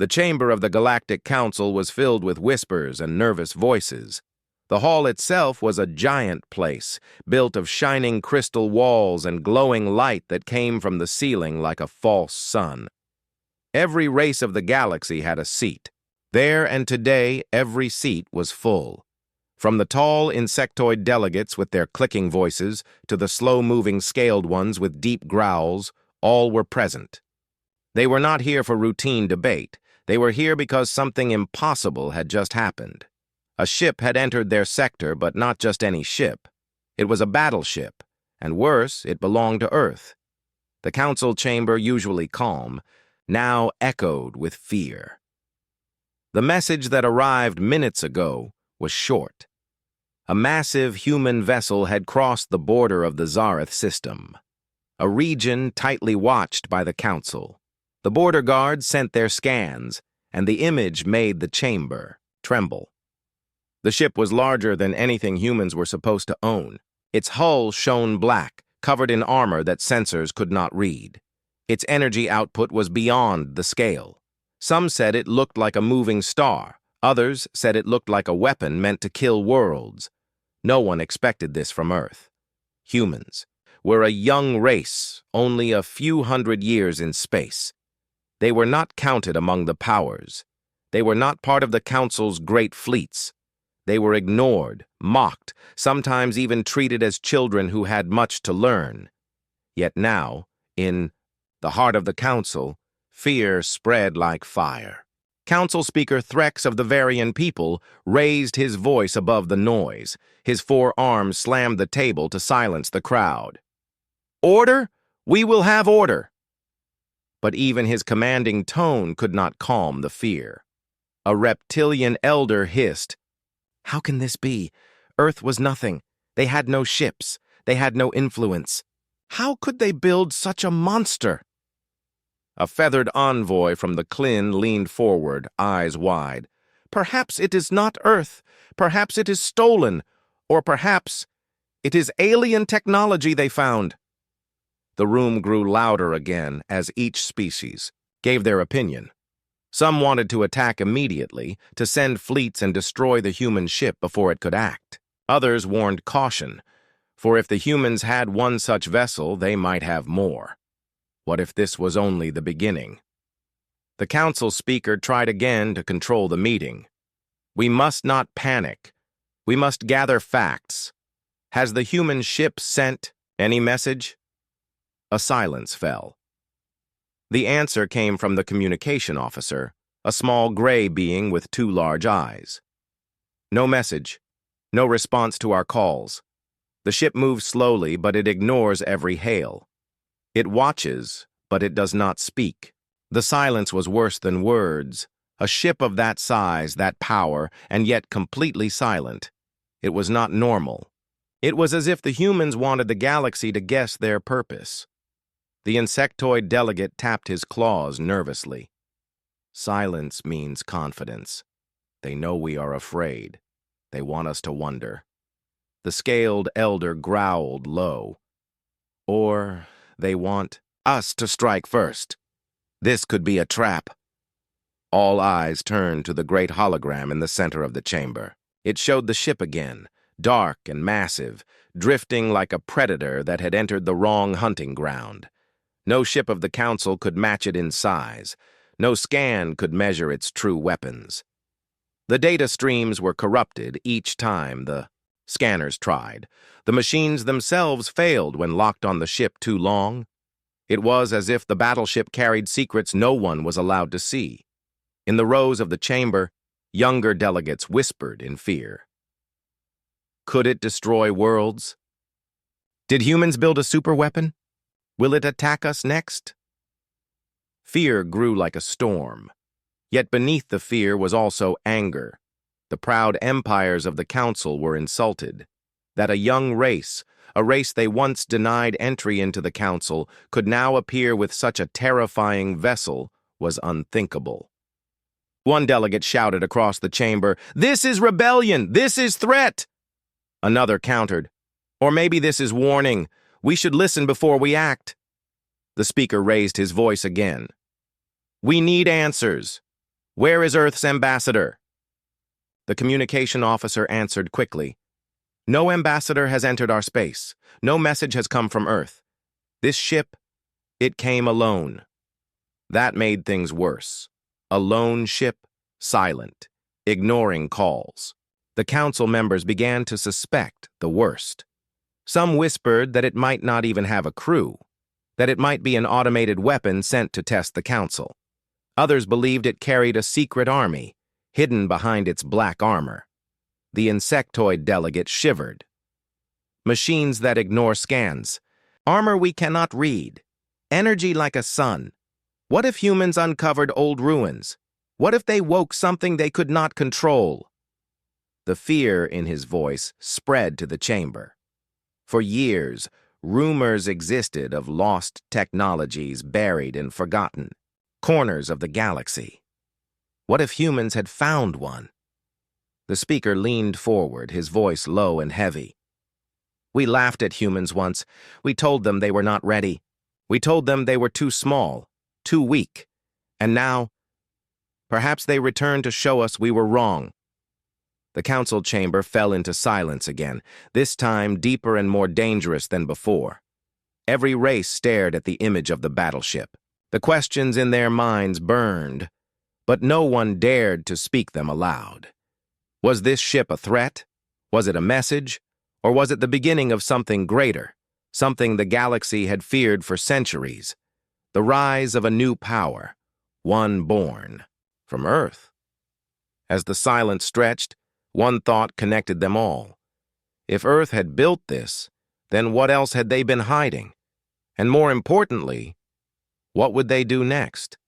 The chamber of the Galactic Council was filled with whispers and nervous voices. The hall itself was a giant place, built of shining crystal walls and glowing light that came from the ceiling like a false sun. Every race of the galaxy had a seat. There and today, every seat was full. From the tall insectoid delegates with their clicking voices to the slow-moving scaled ones with deep growls, all were present. They were not here for routine debate. They were here because something impossible had just happened. A ship had entered their sector, but not just any ship. It was a battleship, and worse, it belonged to Earth. The council chamber, usually calm, now echoed with fear. The message that arrived minutes ago was short. A massive human vessel had crossed the border of the Zareth system, a region tightly watched by the council. The border guards sent their scans, and the image made the chamber tremble. The ship was larger than anything humans were supposed to own. Its hull shone black, covered in armor that sensors could not read. Its energy output was beyond the scale. Some said it looked like a moving star. Others said it looked like a weapon meant to kill worlds. No one expected this from Earth. Humans were a young race, only a few hundred years in space. They were not counted among the powers. They were not part of the Council's great fleets. They were ignored, mocked, sometimes even treated as children who had much to learn. Yet now, in the heart of the Council, fear spread like fire. Council Speaker Threx of the Varian people raised his voice above the noise. His four arms slammed the table to silence the crowd. "Order? We will have order." But even his commanding tone could not calm the fear. A reptilian elder hissed, "How can this be? Earth was nothing. They had no ships. They had no influence. How could they build such a monster?" A feathered envoy from the Klin leaned forward, eyes wide. "Perhaps it is not Earth. Perhaps it is stolen. Or perhaps it is alien technology they found." The room grew louder again as each species gave their opinion. Some wanted to attack immediately, to send fleets and destroy the human ship before it could act. Others warned caution, for if the humans had one such vessel, they might have more. What if this was only the beginning? The council speaker tried again to control the meeting. "We must not panic. We must gather facts. Has the human ship sent any message?" A silence fell. The answer came from the communication officer, a small gray being with two large eyes. "No message. No response to our calls. The ship moves slowly, but it ignores every hail. It watches, but it does not speak." The silence was worse than words. A ship of that size, that power, and yet completely silent. It was not normal. It was as if the humans wanted the galaxy to guess their purpose. The insectoid delegate tapped his claws nervously. "Silence means confidence. They know we are afraid. They want us to wonder." The scaled elder growled low. "Or they want us to strike first. This could be a trap." All eyes turned to the great hologram in the center of the chamber. It showed the ship again, dark and massive, drifting like a predator that had entered the wrong hunting ground. No ship of the Council could match it in size. No scan could measure its true weapons. The data streams were corrupted each time the scanners tried. The machines themselves failed when locked on the ship too long. It was as if the battleship carried secrets no one was allowed to see. In the rows of the chamber, younger delegates whispered in fear. Could it destroy worlds? Did humans build a superweapon? Will it attack us next? Fear grew like a storm. Yet beneath the fear was also anger. The proud empires of the Council were insulted. That a young race, a race they once denied entry into the Council, could now appear with such a terrifying vessel was unthinkable. One delegate shouted across the chamber, "This is rebellion! This is threat!" Another countered, "Or maybe this is warning. We should listen before we act." The speaker raised his voice again. "We need answers. Where is Earth's ambassador? The communication officer answered quickly. No ambassador has entered our space. No message has come from Earth. This ship, it came alone. That made things worse. A lone ship, silent, ignoring calls. The council members began to suspect the worst. Some whispered that it might not even have a crew, that it might be an automated weapon sent to test the council. Others believed it carried a secret army, hidden behind its black armor. The insectoid delegate shivered. Machines that ignore scans. Armor we cannot read. Energy like a sun. What if humans uncovered old ruins? What if they woke something they could not control? The fear in his voice spread to the chamber. For years, rumors existed of lost technologies buried and forgotten, corners of the galaxy. What if humans had found one? The speaker leaned forward, his voice low and heavy. We laughed at humans once. We told them they were not ready. We told them they were too small, too weak. And now, perhaps they returned to show us we were wrong. The council chamber fell into silence again, this time deeper and more dangerous than before. Every race stared at the image of the battleship. The questions in their minds burned, but no one dared to speak them aloud. Was this ship a threat? Was it a message? Or was it the beginning of something greater, something the galaxy had feared for centuries? The rise of a new power, one born from Earth. As the silence stretched, one thought connected them all. If Earth had built this, then what else had they been hiding? And more importantly, what would they do next?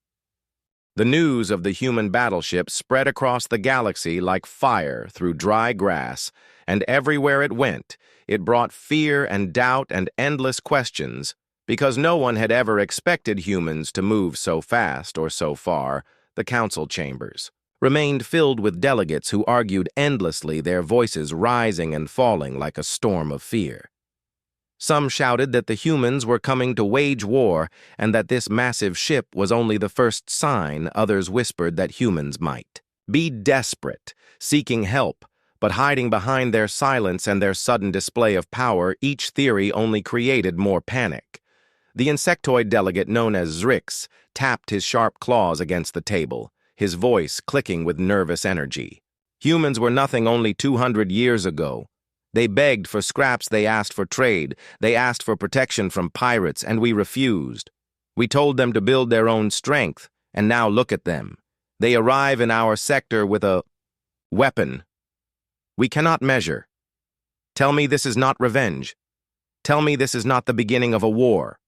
The news of the human battleship spread across the galaxy like fire through dry grass, and everywhere it went, it brought fear and doubt and endless questions, because no one had ever expected humans to move so fast or so far. The council chambers remained filled with delegates who argued endlessly, their voices rising and falling like a storm of fear. Some shouted that the humans were coming to wage war and that this massive ship was only the first sign. Others whispered that humans might be desperate, seeking help, but hiding behind their silence and their sudden display of power. Each theory only created more panic. The insectoid delegate known as Zrix tapped his sharp claws against the table, his voice clicking with nervous energy. Humans were nothing only 200 years ago. They begged for scraps, they asked for trade, they asked for protection from pirates, and we refused. We told them to build their own strength, and now look at them. They arrive in our sector with a weapon we cannot measure. Tell me this is not revenge. Tell me this is not the beginning of a war.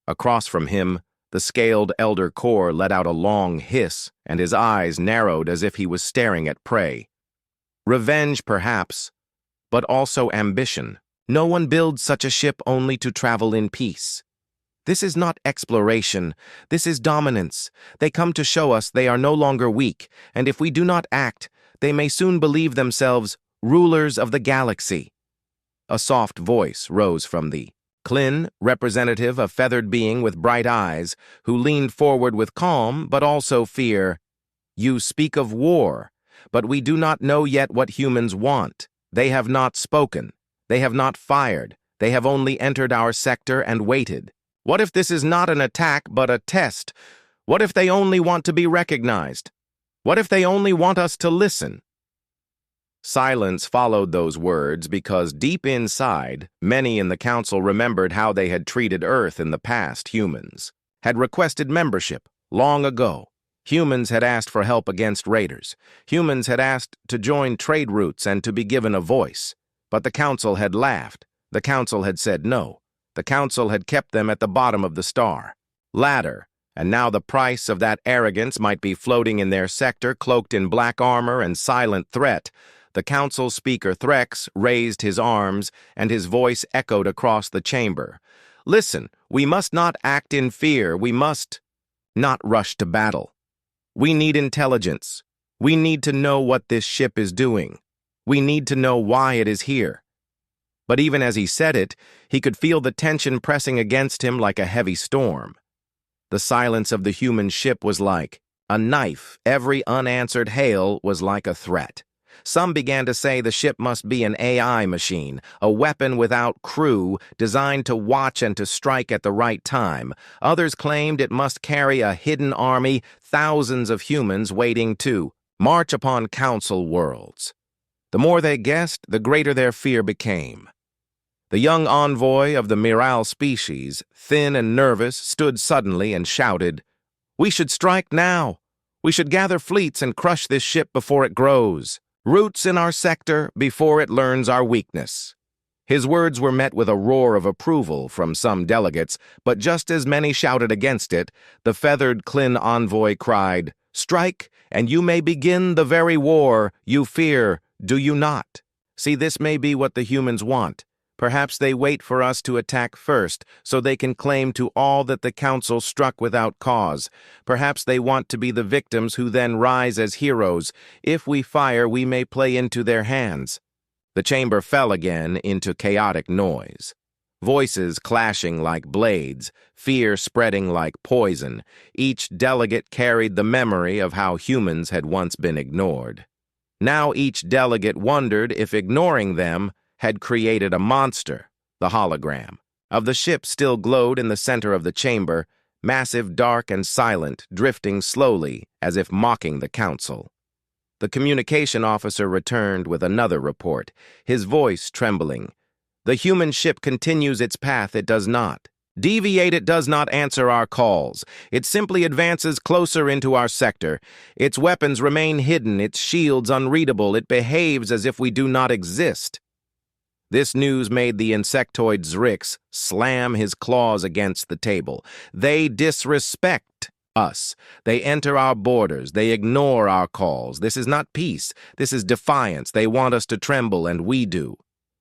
Across from him, the scaled elder Kor let out a long hiss, and his eyes narrowed as if he was staring at prey. Revenge, perhaps, but also ambition. No one builds such a ship only to travel in peace. This is not exploration. This is dominance. They come to show us they are no longer weak, and if we do not act, they may soon believe themselves rulers of the galaxy. A soft voice rose from the Klin, representative, a feathered being with bright eyes, who leaned forward with calm but also fear. You speak of war, but we do not know yet what humans want. They have not spoken. They have not fired. They have only entered our sector and waited. What if this is not an attack but a test? What if they only want to be recognized? What if they only want us to listen? Silence followed those words because deep inside, many in the council remembered how they had treated Earth in the past. Humans had requested membership long ago. Humans had asked for help against raiders. Humans had asked to join trade routes and to be given a voice. But the council had laughed. The council had said no. The council had kept them at the bottom of the star ladder, and now the price of that arrogance might be floating in their sector, cloaked in black armor and silent threat. The council speaker Threx raised his arms, and his voice echoed across the chamber. Listen, we must not act in fear. We must not rush to battle. We need intelligence. We need to know what this ship is doing. We need to know why it is here. But even as he said it, he could feel the tension pressing against him like a heavy storm. The silence of the human ship was like A knife, every unanswered hail was like a threat. Some began to say the ship must be an AI machine, a weapon without crew, designed to watch and to strike at the right time. Others claimed it must carry a hidden army, thousands of humans waiting to march upon council worlds. The more they guessed, the greater their fear became. The young envoy of the Miral species, thin and nervous, stood suddenly and shouted, "We should strike now! We should gather fleets and crush this ship before it grows. Roots in our sector before it learns our weakness." His words were met with a roar of approval from some delegates, but just as many shouted against it, the feathered Klin envoy cried, "Strike, and you may begin the very war you fear, do you not? See, this may be what the humans want. Perhaps they wait for us to attack first, so they can claim to all that the council struck without cause. Perhaps they want to be the victims who then rise as heroes. If we fire, we may play into their hands." The chamber fell again into chaotic noise. Voices clashing like blades, fear spreading like poison. Each delegate carried the memory of how humans had once been ignored. Now each delegate wondered if ignoring them had created a monster. The hologram of the ship still glowed in the center of the chamber, massive, dark, and silent, drifting slowly as if mocking the council. The communication officer returned with another report, his voice trembling. "The human ship continues its path, it does not. Deviate, it does not answer our calls. It simply advances closer into our sector. Its weapons remain hidden, its shields unreadable. It behaves as if we do not exist." This news made the insectoid Zrix slam his claws against the table. They disrespect us. They enter our borders. They ignore our calls. This is not peace. This is defiance. They want us to tremble, and we do.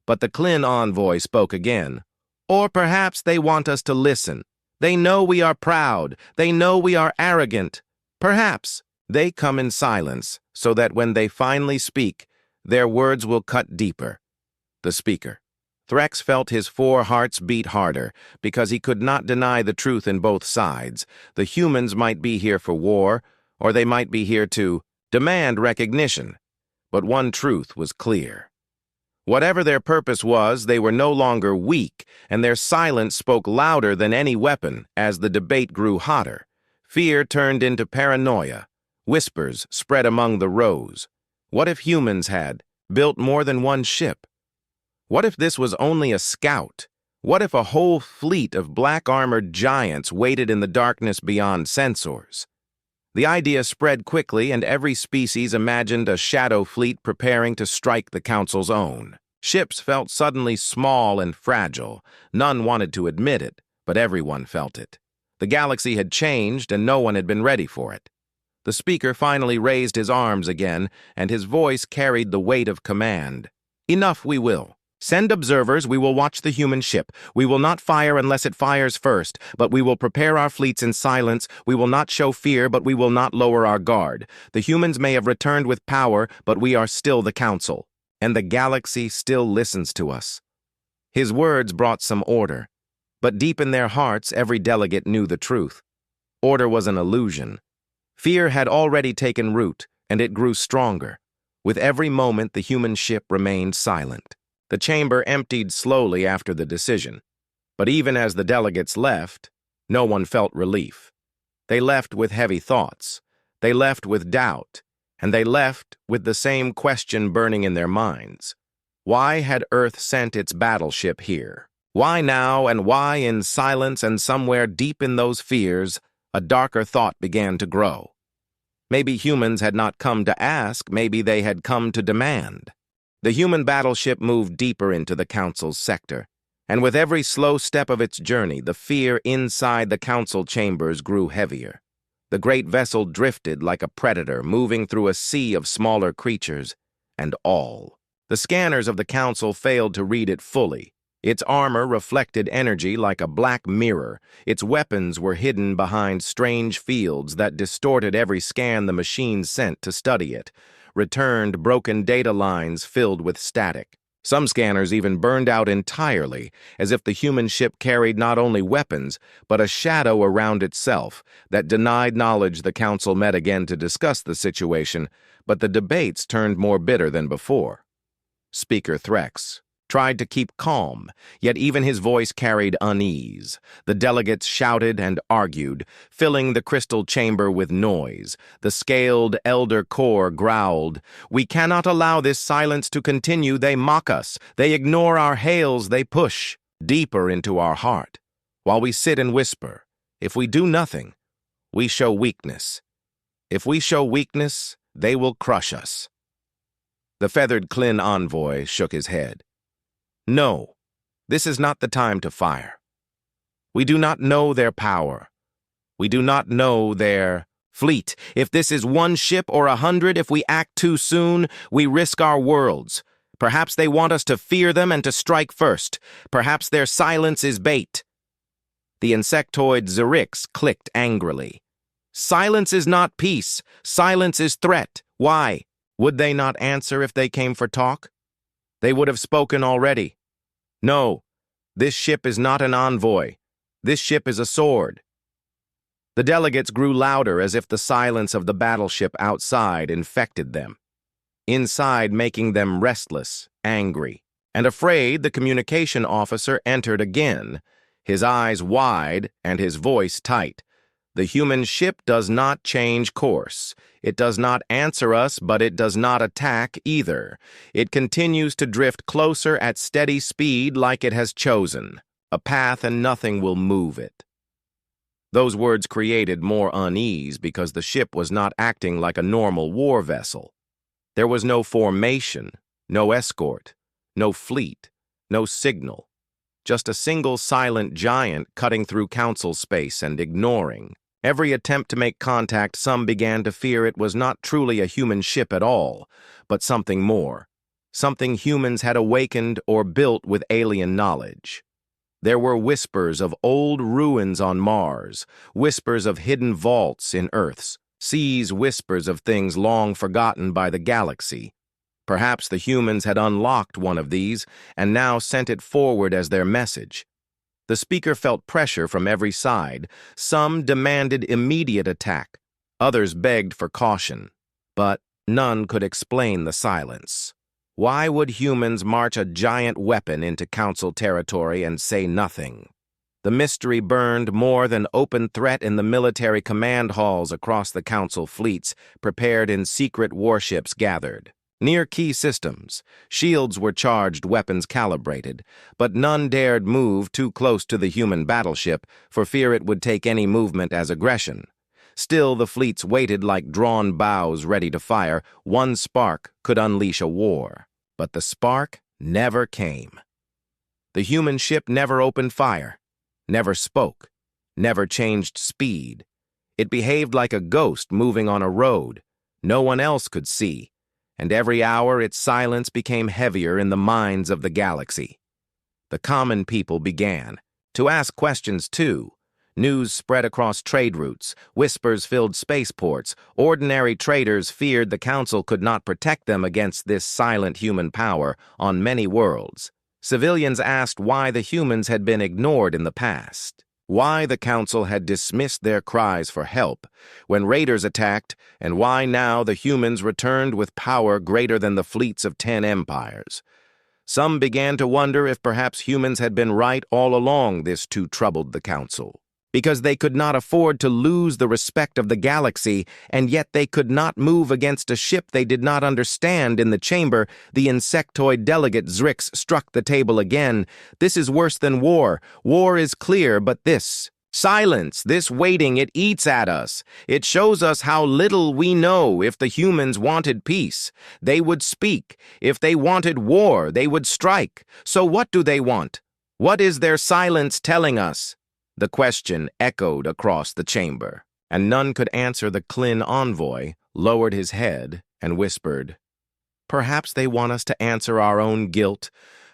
But the Klin envoy spoke again. Or perhaps they want us to listen. They know we are proud. They know we are arrogant. Perhaps they come in silence, so that when they finally speak, their words will cut deeper. The speaker. Threx felt his 4 hearts beat harder, because he could not deny the truth in both sides. The humans might be here for war, or they might be here to demand recognition. But one truth was clear. Whatever their purpose was, they were no longer weak, and their silence spoke louder than any weapon as the debate grew hotter. Fear turned into paranoia. Whispers spread among the rows. What if humans had built more than one ship? What if this was only a scout? What if a whole fleet of black-armored giants waited in the darkness beyond sensors? The idea spread quickly, and every species imagined a shadow fleet preparing to strike the council's own. Ships felt suddenly small and fragile. None wanted to admit it, but everyone felt it. The galaxy had changed, and no one had been ready for it. The speaker finally raised his arms again, and his voice carried the weight of command. "Enough, we will. Send observers, we will watch the human ship. We will not fire unless it fires first, but we will prepare our fleets in silence. We will not show fear, but we will not lower our guard. The humans may have returned with power, but we are still the council, and the galaxy still listens to us." His words brought some order, but deep in their hearts, every delegate knew the truth. Order was an illusion. Fear had already taken root, and it grew stronger. With every moment, the human ship remained silent. The chamber emptied slowly after the decision, but even as the delegates left, no one felt relief. They left with heavy thoughts. They left with doubt, and they left with the same question burning in their minds. Why had Earth sent its battleship here? Why now, and why in silence, and somewhere deep in those fears, a darker thought began to grow. Maybe humans had not come to ask, maybe they had come to demand. The human battleship moved deeper into the council's sector, and with every slow step of its journey, the fear inside the council chambers grew heavier. The great vessel drifted like a predator, moving through a sea of smaller creatures, and all. The scanners of the council failed to read it fully. Its armor reflected energy like a black mirror. Its weapons were hidden behind strange fields that distorted every scan the machine sent to study it. Returned broken data lines filled with static. Some scanners even burned out entirely, as if the human ship carried not only weapons, but a shadow around itself that denied knowledge. The council met again to discuss the situation, but the debates turned more bitter than before. Speaker Threx tried to keep calm, yet even his voice carried unease. The delegates shouted and argued, filling the crystal chamber with noise. The scaled elder core growled, "We cannot allow this silence to continue. They mock us. They ignore our hails. They push deeper into our heart. While we sit and whisper, if we do nothing, we show weakness. If we show weakness, they will crush us." The feathered Klin envoy shook his head. "No, this is not the time to fire. We do not know their power. We do not know their fleet. If this is one ship or 100, if we act too soon, we risk our worlds. Perhaps they want us to fear them and to strike first. Perhaps their silence is bait." The insectoid Zerix clicked angrily. "Silence is not peace. Silence is threat. Why? Would they not answer if they came for talk? They would have spoken already. No, this ship is not an envoy. This ship is a sword." The delegates grew louder as if the silence of the battleship outside infected them. Inside, making them restless, angry, and afraid, the communication officer entered again, his eyes wide and his voice tight. "The human ship does not change course. It does not answer us, but it does not attack either. It continues to drift closer at steady speed like it has chosen a path, and nothing will move it." Those words created more unease because the ship was not acting like a normal war vessel. There was no formation, no escort, no fleet, no signal. Just a single silent giant cutting through council space and ignoring. Every attempt to make contact, some began to fear it was not truly a human ship at all, but something more. Something humans had awakened or built with alien knowledge. There were whispers of old ruins on Mars, whispers of hidden vaults in Earth's seas, whispers of things long forgotten by the galaxy. Perhaps the humans had unlocked one of these and now sent it forward as their message. The speaker felt pressure from every side. Some demanded immediate attack. Others begged for caution. But none could explain the silence. Why would humans march a giant weapon into council territory and say nothing? The mystery burned more than open threat in the military command halls across the council fleets, prepared in secret warships gathered. Near key systems, shields were charged, weapons calibrated, but none dared move too close to the human battleship for fear it would take any movement as aggression. Still, the fleets waited like drawn bows ready to fire. One spark could unleash a war, but the spark never came. The human ship never opened fire, never spoke, never changed speed. It behaved like a ghost moving on a road no one else could see. And every hour its silence became heavier in the minds of the galaxy. The common people began to ask questions too. News spread across trade routes, whispers filled spaceports. Ordinary traders feared the council could not protect them against this silent human power on many worlds. Civilians asked why the humans had been ignored in the past. Why the council had dismissed their cries for help when raiders attacked, and why now the humans returned with power greater than the fleets of 10 empires. Some began to wonder if perhaps humans had been right all along. This too troubled the council, because they could not afford to lose the respect of the galaxy, and yet they could not move against a ship they did not understand. In the chamber, the insectoid delegate Zrix struck the table again. "This is worse than war. War is clear, but this silence, this waiting, it eats at us. It shows us how little we know. If the humans wanted peace, they would speak. If they wanted war, they would strike. So what do they want? What is their silence telling us?" The question echoed across the chamber, and none could answer. The Klin envoy lowered his head and whispered, "Perhaps they want us to answer our own guilt.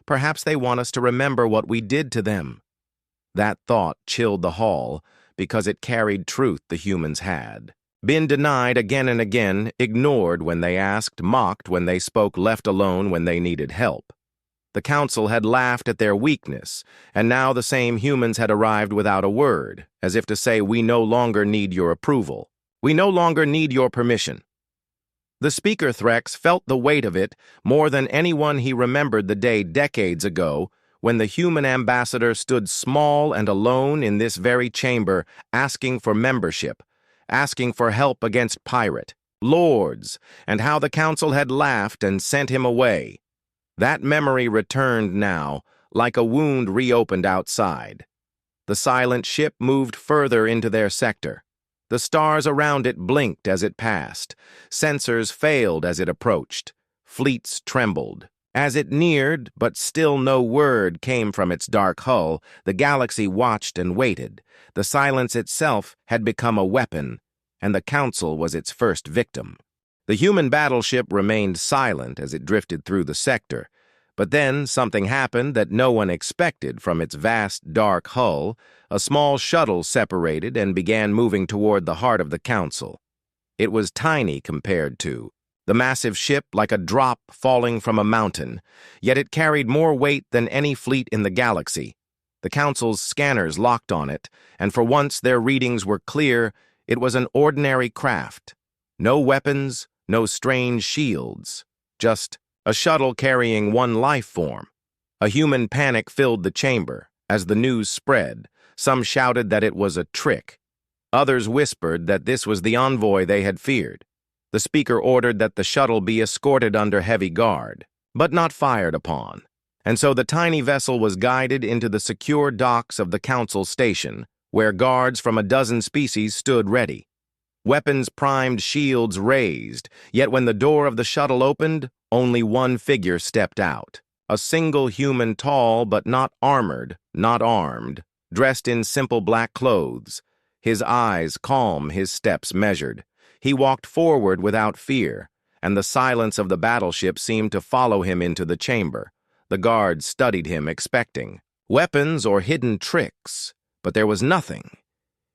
Perhaps they want us to remember what we did to them." That thought chilled the hall because it carried truth the humans had been denied again and again, ignored when they asked, mocked when they spoke, left alone when they needed help. The council had laughed at their weakness, and now the same humans had arrived without a word, as if to say, "We no longer need your approval. We no longer need your permission." The speaker Threx felt the weight of it more than anyone. He remembered the day decades ago when the human ambassador stood small and alone in this very chamber, asking for membership, asking for help against pirate lords, and how the council had laughed and sent him away. That memory returned now, like a wound reopened outside. The silent ship moved further into their sector. The stars around it blinked as it passed. Sensors failed as it approached. Fleets trembled. As it neared, but still no word came from its dark hull, the galaxy watched and waited. The silence itself had become a weapon, and the council was its first victim. The human battleship remained silent as it drifted through the sector, but then something happened that no one expected. From its vast, dark hull, a small shuttle separated and began moving toward the heart of the council. It was tiny compared to the massive ship, like a drop falling from a mountain, yet it carried more weight than any fleet in the galaxy. The council's scanners locked on it, and for once their readings were clear. It was an ordinary craft. No weapons, no strange shields, just a shuttle carrying one life form. A human panic filled the chamber. As the news spread, some shouted that it was a trick. Others whispered that this was the envoy they had feared. The speaker ordered that the shuttle be escorted under heavy guard, but not fired upon. And so the tiny vessel was guided into the secure docks of the council station, where guards from a dozen species stood ready. Weapons primed, shields raised, yet when the door of the shuttle opened, only one figure stepped out. A single human, tall but not armored, not armed, dressed in simple black clothes. His eyes calm, his steps measured. He walked forward without fear, and the silence of the battleship seemed to follow him into the chamber. The guards studied him, expecting weapons or hidden tricks, but there was nothing.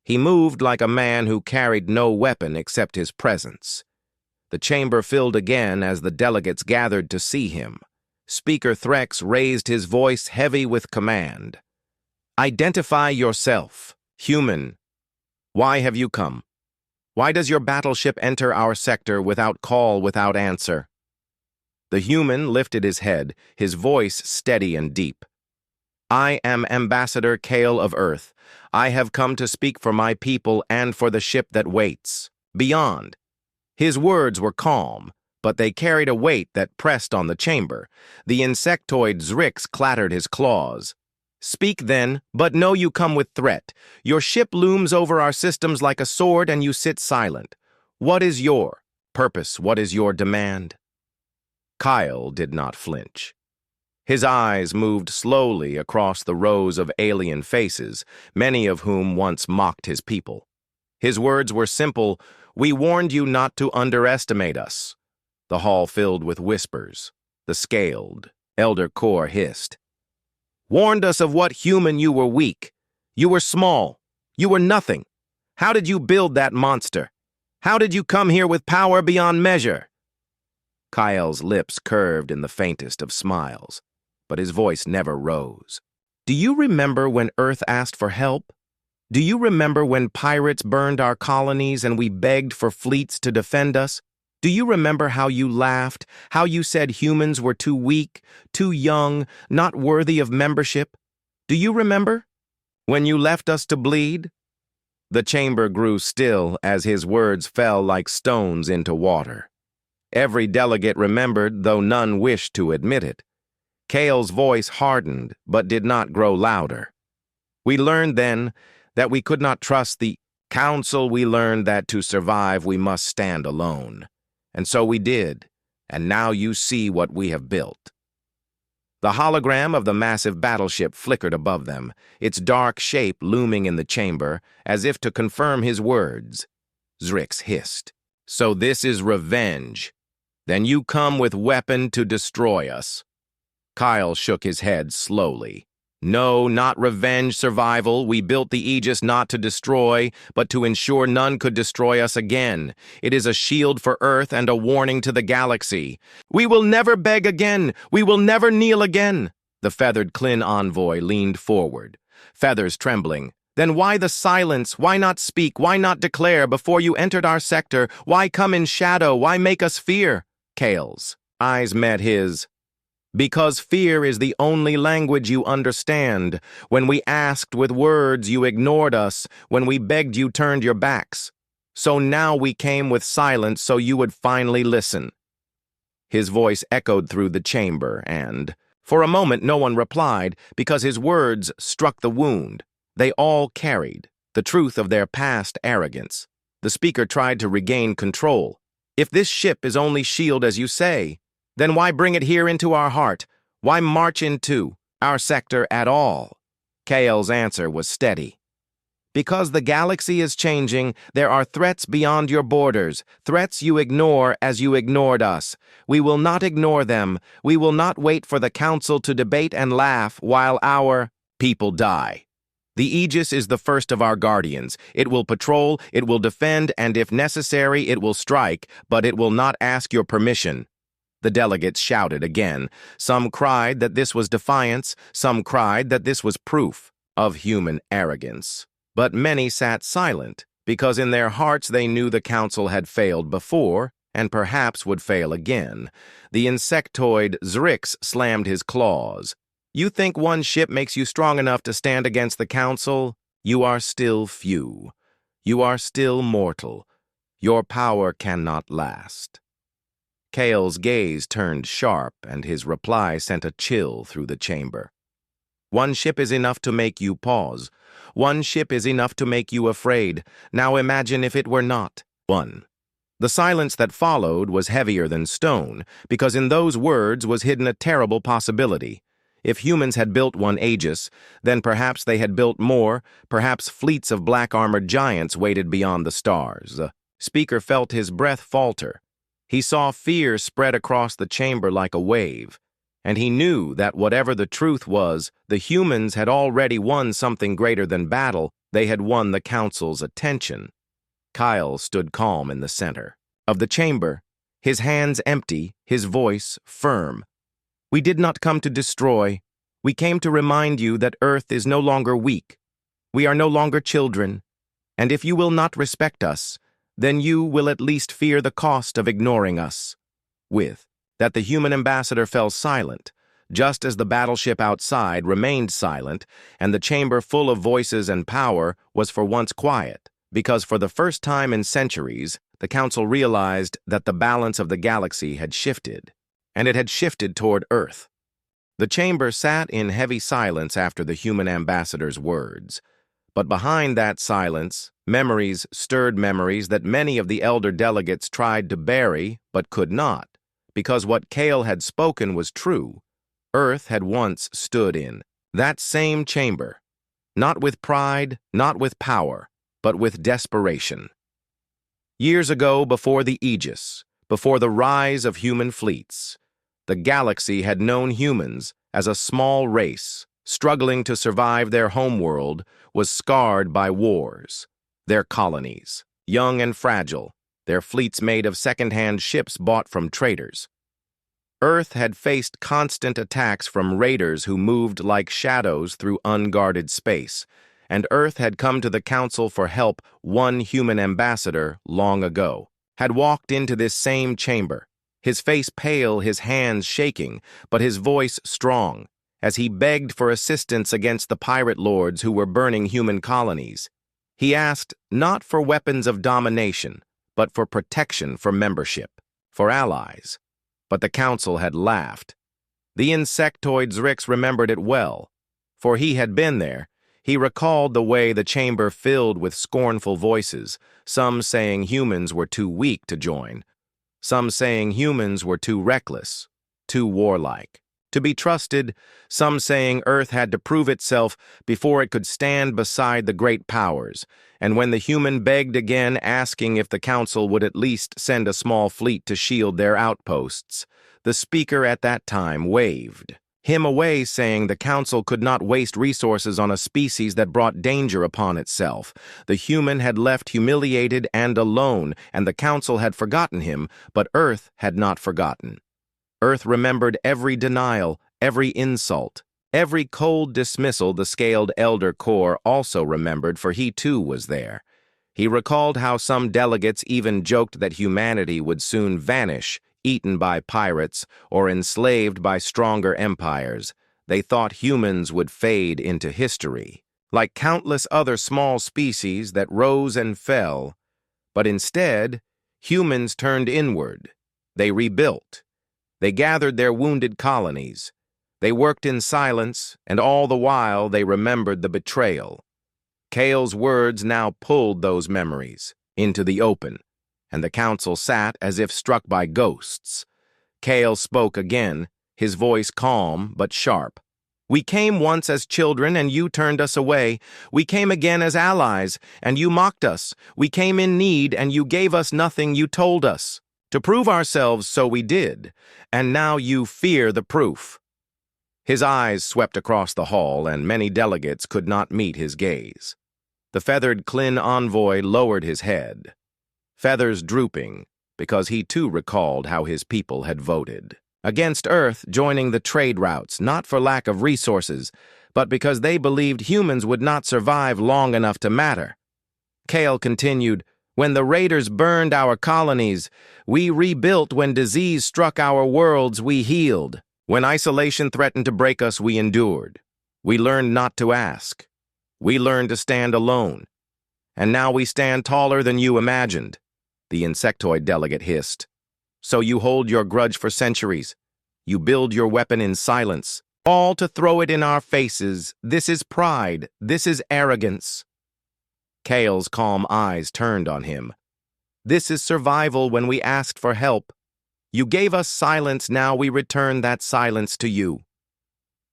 He moved like a man who carried no weapon except his presence. The chamber filled again as the delegates gathered to see him. Speaker Threx raised his voice heavy with command. "Identify yourself, human. Why have you come? Why does your battleship enter our sector without call, without answer?" The human lifted his head, his voice steady and deep. "I am Ambassador Kale of Earth. I have come to speak for my people and for the ship that waits beyond." His words were calm, but they carried a weight that pressed on the chamber. The insectoid Zrix clattered his claws. "Speak then, but know you come with threat. Your ship looms over our systems like a sword, and you sit silent. What is your purpose? What is your demand?" Kyle did not flinch. His eyes moved slowly across the rows of alien faces, many of whom once mocked his people. His words were simple. "We warned you not to underestimate us." The hall filled with whispers. The scaled Elder Core hissed. "Warned us of what? Human, you were weak. You were small. You were nothing. How did you build that monster? How did you come here with power beyond measure?" Kyle's lips curved in the faintest of smiles, but his voice never rose. "Do you remember when Earth asked for help? Do you remember when pirates burned our colonies and we begged for fleets to defend us? Do you remember how you laughed, how you said humans were too weak, too young, not worthy of membership? Do you remember? When you left us to bleed?" The chamber grew still as his words fell like stones into water. Every delegate remembered, though none wished to admit it. Kale's voice hardened, but did not grow louder. "We learned then that we could not trust the council. We learned that to survive we must stand alone. And so we did, and now you see what we have built." The hologram of the massive battleship flickered above them, its dark shape looming in the chamber, as if to confirm his words. Zrix hissed. "So this is revenge. Then you come with weapon to destroy us." Kyle shook his head slowly. No, not revenge, survival. We built the Aegis not to destroy, but to ensure none could destroy us again. It is a shield for Earth and a warning to the galaxy. We will never beg again. We will never kneel again. The feathered Klin envoy leaned forward, feathers trembling. Then why the silence? Why not speak? Why not declare before you entered our sector? Why come in shadow? Why make us fear? Kale's eyes met his. Because fear is the only language you understand. When we asked with words, you ignored us. When we begged, you turned your backs. So now we came with silence so you would finally listen. His voice echoed through the chamber, and for a moment no one replied because his words struck the wound. They all carried the truth of their past arrogance. The speaker tried to regain control. If this ship is only shield as you say, then why bring it here into our heart? Why march into our sector at all? Kale's answer was steady. Because the galaxy is changing, there are threats beyond your borders, threats you ignore as you ignored us. We will not ignore them. We will not wait for the council to debate and laugh while our people die. The Aegis is the first of our guardians. It will patrol, it will defend, and if necessary, it will strike, but it will not ask your permission. The delegates shouted again. Some cried that this was defiance, some cried that this was proof of human arrogance. But many sat silent, because in their hearts they knew the council had failed before, and perhaps would fail again. The insectoid Zrix slammed his claws. You think one ship makes you strong enough to stand against the council? You are still few. You are still mortal. Your power cannot last. Kale's gaze turned sharp, and his reply sent a chill through the chamber. One ship is enough to make you pause. One ship is enough to make you afraid. Now imagine if it were not. 1. The silence that followed was heavier than stone, because in those words was hidden a terrible possibility. If humans had built one Aegis, then perhaps they had built more, perhaps fleets of black-armored giants waited beyond the stars. The speaker felt his breath falter. He saw fear spread across the chamber like a wave, and he knew that whatever the truth was, the humans had already won something greater than battle. They had won the council's attention. Kyle stood calm in the center of the chamber, his hands empty, his voice firm. We did not come to destroy. We came to remind you that Earth is no longer weak. We are no longer children. And if you will not respect us, then you will at least fear the cost of ignoring us. With that, the human ambassador fell silent, just as the battleship outside remained silent, and the chamber full of voices and power was for once quiet, because for the first time in centuries, the council realized that the balance of the galaxy had shifted. And it had shifted toward Earth. The chamber sat in heavy silence after the human ambassador's words. But behind that silence, memories stirred memories that many of the elder delegates tried to bury but could not, because what Kale had spoken was true. Earth had once stood in that same chamber, not with pride, not with power, but with desperation. Years ago, before the Aegis, before the rise of human fleets, the galaxy had known humans as a small race, struggling to survive. Their homeworld was scarred by wars. Their colonies, young and fragile, their fleets made of second-hand ships bought from traders. Earth had faced constant attacks from raiders who moved like shadows through unguarded space, and Earth had come to the council for help. One human ambassador, long ago, had walked into this same chamber, his face pale, his hands shaking, but his voice strong, as he begged for assistance against the pirate lords who were burning human colonies. He asked not for weapons of domination, but for protection, for membership, for allies. But the council had laughed. The insectoid Zrix remembered it well, for he had been there. He recalled the way the chamber filled with scornful voices, some saying humans were too weak to join, some saying humans were too reckless, too warlike to be trusted, some saying Earth had to prove itself before it could stand beside the great powers, and when the human begged again, asking if the council would at least send a small fleet to shield their outposts, the speaker at that time waved him away, saying the council could not waste resources on a species that brought danger upon itself. The human had left humiliated and alone, and the council had forgotten him, but Earth had not forgotten. Earth remembered every denial, every insult, every cold dismissal. The scaled Elder Corps also remembered, for he too was there. He recalled how some delegates even joked that humanity would soon vanish, eaten by pirates, or enslaved by stronger empires. They thought humans would fade into history, like countless other small species that rose and fell. But instead, humans turned inward. They rebuilt. They gathered their wounded colonies. They worked in silence, and all the while they remembered the betrayal. Cale's words now pulled those memories into the open, and the council sat as if struck by ghosts. Cale spoke again, his voice calm but sharp. "We came once as children, and you turned us away. We came again as allies, and you mocked us. We came in need, and you gave us nothing. You told us to prove ourselves, so we did. And now you fear the proof." His eyes swept across the hall, and many delegates could not meet his gaze. The feathered Klin envoy lowered his head, feathers drooping, because he too recalled how his people had voted against Earth, joining the trade routes, not for lack of resources, but because they believed humans would not survive long enough to matter. Cale continued, "When the raiders burned our colonies, we rebuilt. When disease struck our worlds, we healed. When isolation threatened to break us, we endured. We learned not to ask. We learned to stand alone. And now we stand taller than you imagined," the insectoid delegate hissed. "So you hold your grudge for centuries. You build your weapon in silence, all to throw it in our faces. This is pride. This is arrogance." Cale's calm eyes turned on him. "This is survival when we asked for help. You gave us silence, now we return that silence to you."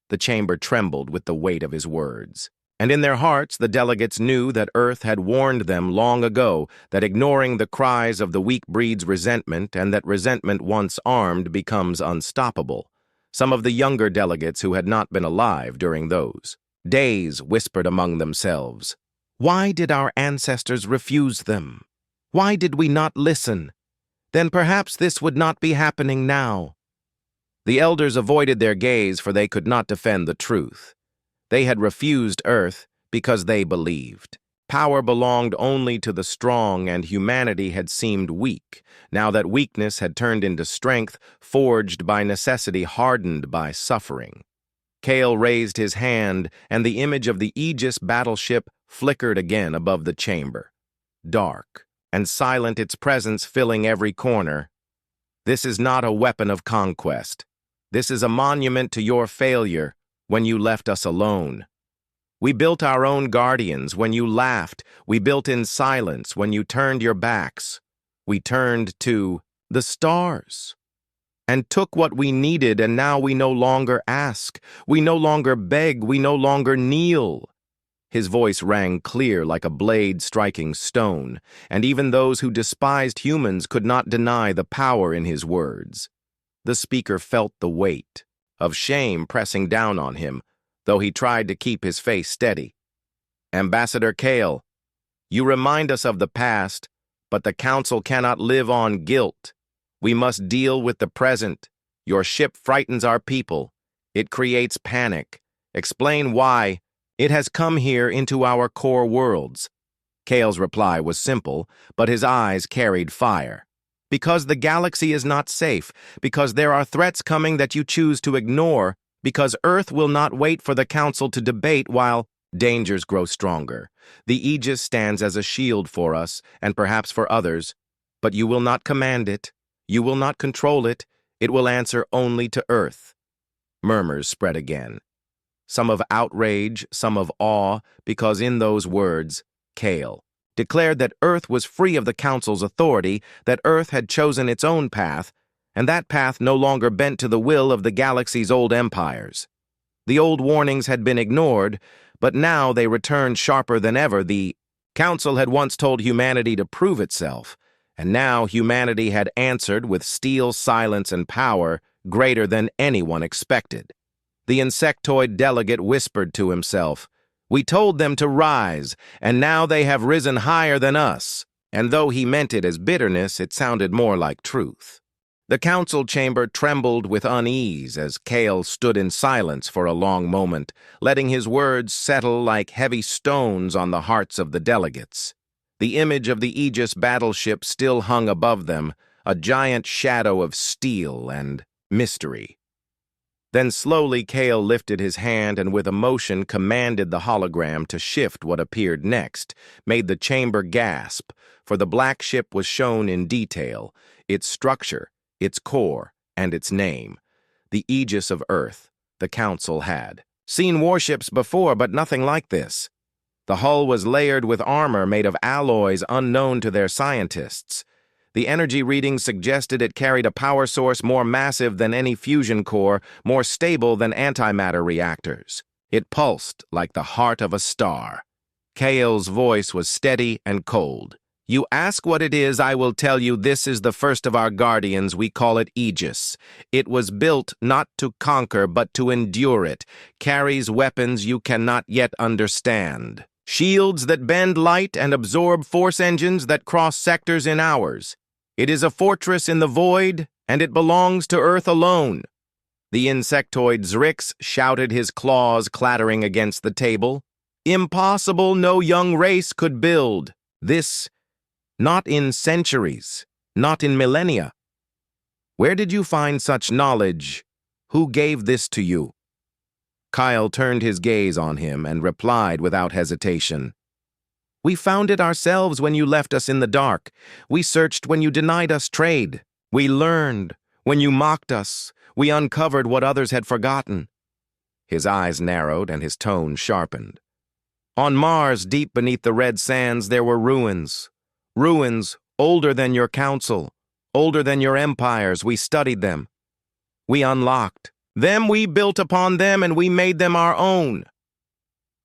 The chamber trembled with the weight of his words. And in their hearts, the delegates knew that Earth had warned them long ago that ignoring the cries of the weak breeds resentment, and that resentment once armed becomes unstoppable. Some of the younger delegates who had not been alive during those days whispered among themselves, "Why did our ancestors refuse them? Why did we not listen? Then perhaps this would not be happening now." The elders avoided their gaze, for they could not defend the truth. They had refused Earth because they believed power belonged only to the strong, and humanity had seemed weak. Now that weakness had turned into strength, forged by necessity, hardened by suffering. Cale raised his hand, and the image of the Aegis battleship flickered again above the chamber, dark and silent, its presence filling every corner. "This is not a weapon of conquest. This is a monument to your failure when you left us alone. We built our own guardians when you laughed. We built in silence when you turned your backs. We turned to the stars and took what we needed, and now we no longer ask. We no longer beg. We no longer kneel." His voice rang clear like a blade striking stone, and even those who despised humans could not deny the power in his words. The speaker felt the weight of shame pressing down on him, though he tried to keep his face steady. "Ambassador Cale, you remind us of the past, but the Council cannot live on guilt. We must deal with the present. Your ship frightens our people. It creates panic. Explain why. It has come here into our core worlds." Cale's reply was simple, but his eyes carried fire. "Because the galaxy is not safe, because there are threats coming that you choose to ignore, because Earth will not wait for the Council to debate while dangers grow stronger. The Aegis stands as a shield for us, and perhaps for others, but you will not command it. You will not control it. It will answer only to Earth." Murmurs spread again, some of outrage, some of awe, because in those words, Cale declared that Earth was free of the Council's authority, that Earth had chosen its own path, and that path no longer bent to the will of the galaxy's old empires. The old warnings had been ignored, but now they returned sharper than ever. The Council had once told humanity to prove itself, and now humanity had answered with steel, silence, and power greater than anyone expected. The insectoid delegate whispered to himself. We told them to rise, and now they have risen higher than us. And though he meant it as bitterness, it sounded more like truth. The council chamber trembled with unease as Kale stood in silence for a long moment, letting his words settle like heavy stones on the hearts of the delegates. The image of the Aegis battleship still hung above them, a giant shadow of steel and mystery. Then slowly Kale lifted his hand and with emotion commanded the hologram to shift what appeared next, made the chamber gasp, for the black ship was shown in detail, its structure, its core, and its name. The Aegis of Earth, the Council had seen warships before, but nothing like this. The hull was layered with armor made of alloys unknown to their scientists. The energy readings suggested it carried a power source more massive than any fusion core, more stable than antimatter reactors. It pulsed like the heart of a star. Kale's voice was steady and cold. You ask what it is, I will tell you this is the first of our guardians, we call it Aegis. It was built not to conquer, but to endure it, carries weapons you cannot yet understand. Shields that bend light and absorb force engines that cross sectors in hours. It is a fortress in the void, and it belongs to Earth alone. The insectoid Zrix shouted, his claws clattering against the table. Impossible, no young race could build. This, not in centuries, not in millennia. Where did you find such knowledge? Who gave this to you? Kyle turned his gaze on him and replied without hesitation. We found it ourselves when you left us in the dark. We searched when you denied us trade. We learned when you mocked us. We uncovered what others had forgotten. His eyes narrowed and his tone sharpened. On Mars, deep beneath the red sands, there were ruins. Ruins older than your council, older than your empires. We studied them. We unlocked them, we built upon them, and we made them our own.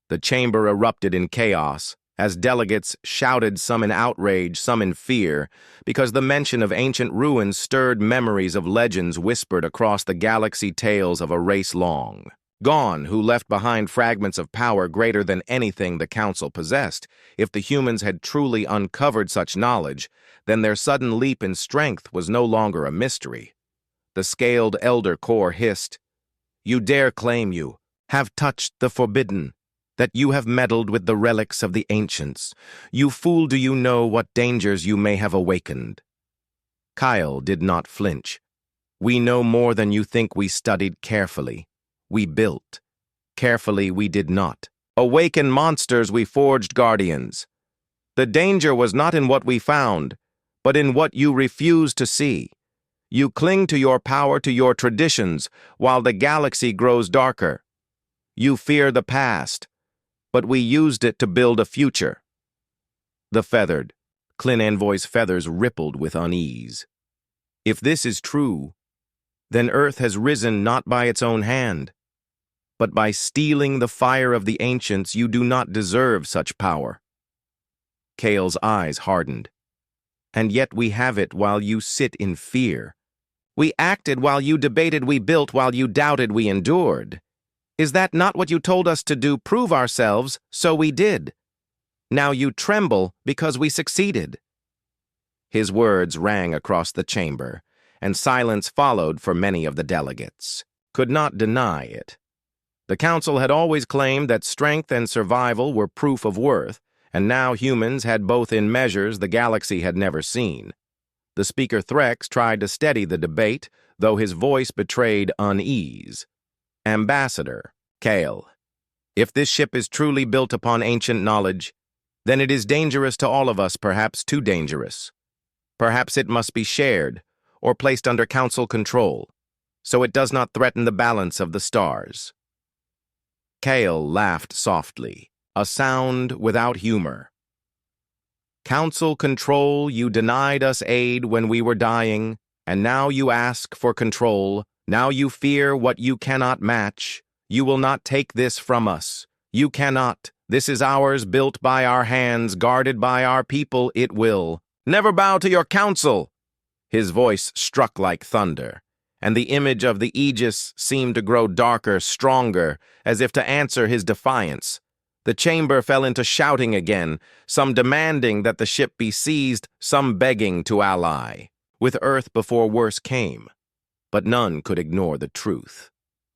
The chamber erupted in chaos as delegates shouted, some in outrage, some in fear, because the mention of ancient ruins stirred memories of legends whispered across the galaxy, tales of a race long gone who left behind fragments of power greater than anything the council possessed. If the humans had truly uncovered such knowledge, then their sudden leap in strength was no longer a mystery. The scaled elder core hissed, You dare claim you have touched the forbidden, that you have meddled with the relics of the ancients. You fool, do you know what dangers you may have awakened? Kyle did not flinch. We know more than you think. We studied carefully. We built. Carefully we did not. Awaken monsters, we forged guardians. The danger was not in what we found, but in what you refuse to see. You cling to your power, to your traditions, while the galaxy grows darker. You fear the past, but we used it to build a future. The feathered, Clin Envoy's feathers rippled with unease. If this is true, then Earth has risen not by its own hand, but by stealing the fire of the ancients. You do not deserve such power. Kale's eyes hardened. And yet we have it while you sit in fear. We acted while you debated, we built while you doubted, we endured. Is that not what you told us to do? Prove ourselves, so we did. Now you tremble because we succeeded. His words rang across the chamber, and silence followed for many of the delegates. Could not deny it. The council had always claimed that strength and survival were proof of worth, and now humans had both in measures the galaxy had never seen. The speaker Threx tried to steady the debate, though his voice betrayed unease. Ambassador, Kale, if this ship is truly built upon ancient knowledge, then it is dangerous to all of us, perhaps too dangerous. Perhaps it must be shared, or placed under council control, so it does not threaten the balance of the stars. Kale laughed softly, a sound without humor. Council control, you denied us aid when we were dying, and now you ask for control. Now you fear what you cannot match. You will not take this from us. You cannot. This is ours, built by our hands, guarded by our people. It will never bow to your council. His voice struck like thunder, and the image of the Aegis seemed to grow darker, stronger, as if to answer his defiance. The chamber fell into shouting again, some demanding that the ship be seized, some begging to ally, with Earth before worse came. But none could ignore the truth.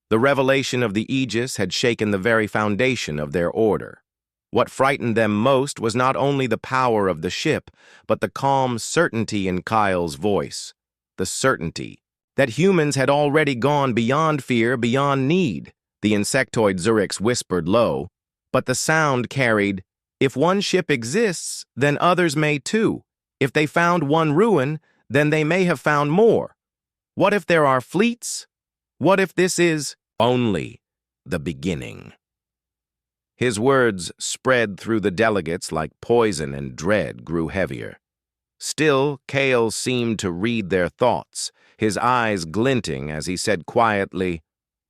The revelation of the Aegis had shaken the very foundation of their order. What frightened them most was not only the power of the ship, but the calm certainty in Kyle's voice. The certainty that humans had already gone beyond fear, beyond need. The insectoid Zurichs whispered low, but the sound carried, "If one ship exists, then others may too. If they found one ruin, then they may have found more. What if there are fleets? What if this is only the beginning?" His words spread through the delegates like poison, and dread grew heavier. Still, Kale seemed to read their thoughts, his eyes glinting as he said quietly,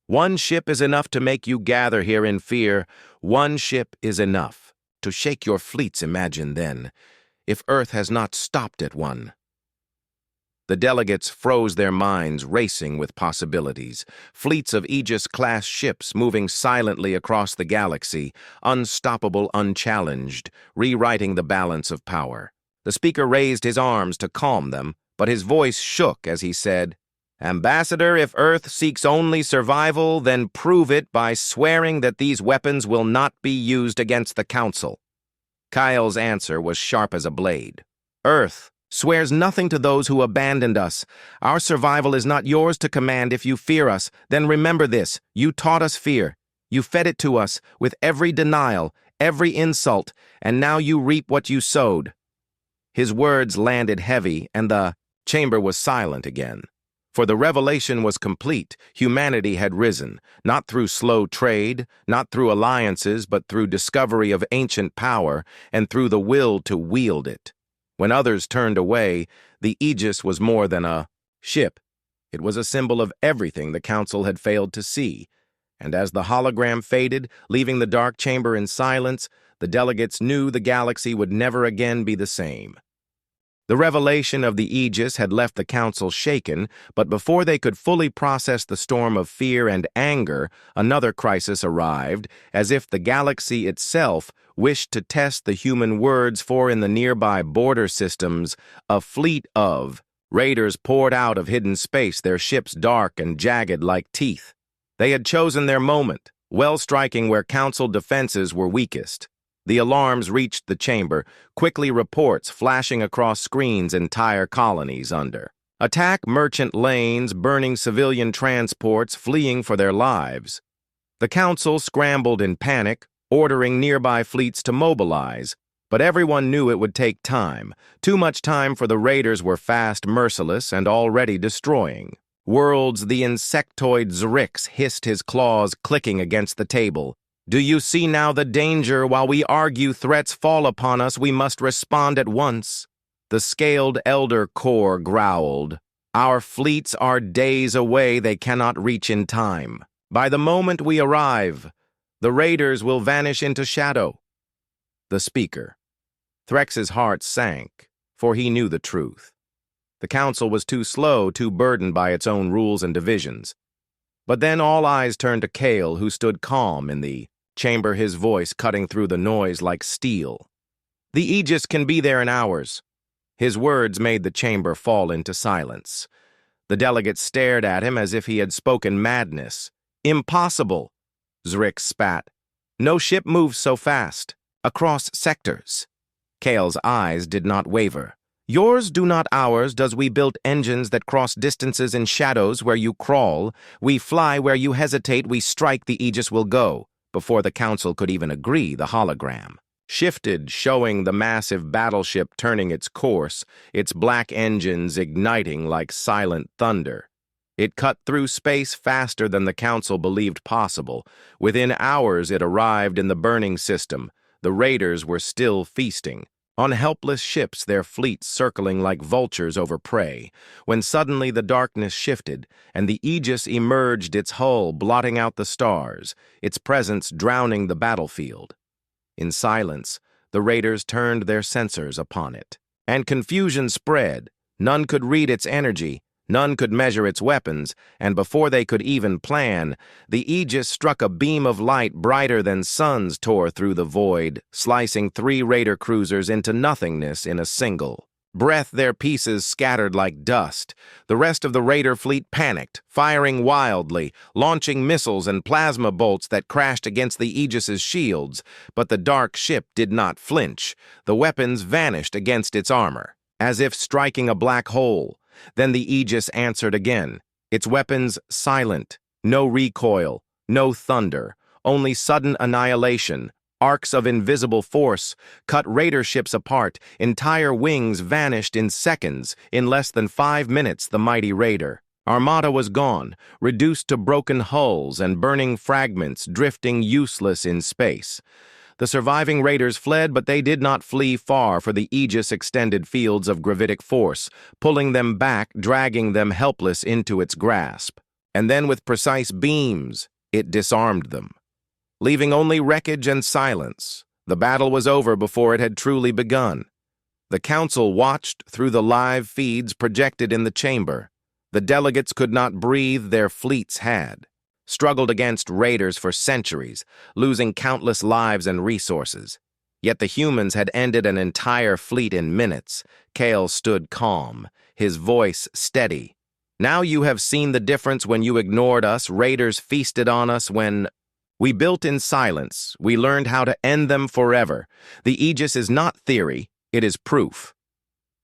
"One ship is enough to make you gather here in fear. One ship is enough to shake your fleets, imagine then, if Earth has not stopped at one." The delegates froze, their minds racing with possibilities. Fleets of Aegis-class ships moving silently across the galaxy, unstoppable, unchallenged, rewriting the balance of power. The speaker raised his arms to calm them, but his voice shook as he said, "Ambassador, if Earth seeks only survival, then prove it by swearing that these weapons will not be used against the Council." Kyle's answer was sharp as a blade. "Earth swears nothing to those who abandoned us. Our survival is not yours to command. If you fear us, then remember this. You taught us fear. You fed it to us with every denial, every insult, and now you reap what you sowed." His words landed heavy, and the chamber was silent again. For the revelation was complete. Humanity had risen, not through slow trade, not through alliances, but through discovery of ancient power and through the will to wield it. When others turned away, the Aegis was more than a ship. It was a symbol of everything the Council had failed to see. And as the hologram faded, leaving the dark chamber in silence, the delegates knew the galaxy would never again be the same. The revelation of the Aegis had left the Council shaken, but before they could fully process the storm of fear and anger, another crisis arrived, as if the galaxy itself wished to test the human words, for in the nearby border systems, a fleet of raiders poured out of hidden space, their ships dark and jagged like teeth. They had chosen their moment, well striking where Council defenses were weakest. The alarms reached the chamber, quickly reports flashing across screens, entire colonies under attack, merchant lanes, burning civilian transports, fleeing for their lives. The Council scrambled in panic, ordering nearby fleets to mobilize, but everyone knew it would take time. Too much time, for the raiders were fast, merciless, and already destroying worlds. The insectoid Zurichs hissed, his claws clicking against the table. "Do you see now the danger? While we argue, threats fall upon us. We must respond at once." The scaled elder core growled, "Our fleets are days away. They cannot reach in time. By the moment we arrive, the raiders will vanish into shadow." The speaker. Threx's heart sank, for he knew the truth. The Council was too slow, too burdened by its own rules and divisions. But then all eyes turned to Kale, who stood calm in the chamber, his voice cutting through the noise like steel. "The Aegis can be there in hours." His words made the chamber fall into silence. The delegates stared at him as if he had spoken madness. "Impossible," Zurich spat. "No ship moves so fast. Across sectors." Kale's eyes did not waver. "Yours do not ours, does we build engines that cross distances in shadows where you crawl. We fly where you hesitate, we strike, the Aegis will go." Before the Council could even agree, the hologram shifted, showing the massive battleship turning its course, its black engines igniting like silent thunder. It cut through space faster than the Council believed possible. Within hours it arrived in the burning system. The raiders were still feasting on helpless ships, their fleets circling like vultures over prey, when suddenly the darkness shifted, and the Aegis emerged, its hull blotting out the stars, its presence drowning the battlefield. In silence, the raiders turned their sensors upon it, and confusion spread. None could read its energy. None could measure its weapons, and before they could even plan, the Aegis struck a beam of light brighter than suns tore through the void, slicing 3 raider cruisers into nothingness in a single breath. Their pieces scattered like dust. The rest of the raider fleet panicked, firing wildly, launching missiles and plasma bolts that crashed against the Aegis's shields, but the dark ship did not flinch. The weapons vanished against its armor, as if striking a black hole. Then the Aegis answered again, its weapons silent, no recoil, no thunder, only sudden annihilation. Arcs of invisible force cut raider ships apart, entire wings vanished in seconds. In less than 5 minutes, the mighty raider armada was gone, reduced to broken hulls and burning fragments drifting useless in space. The surviving raiders fled, but they did not flee far, for the Aegis extended fields of gravitic force, pulling them back, dragging them helpless into its grasp. And then with precise beams, it disarmed them, leaving only wreckage and silence. The battle was over before it had truly begun. The council watched through the live feeds projected in the chamber. The delegates could not breathe, their fleets had struggled against raiders for centuries, losing countless lives and resources. Yet the humans had ended an entire fleet in minutes. Kale stood calm, his voice steady. Now you have seen the difference when you ignored us. Raiders feasted on us when we built in silence. We learned how to end them forever. The Aegis is not theory, it is proof.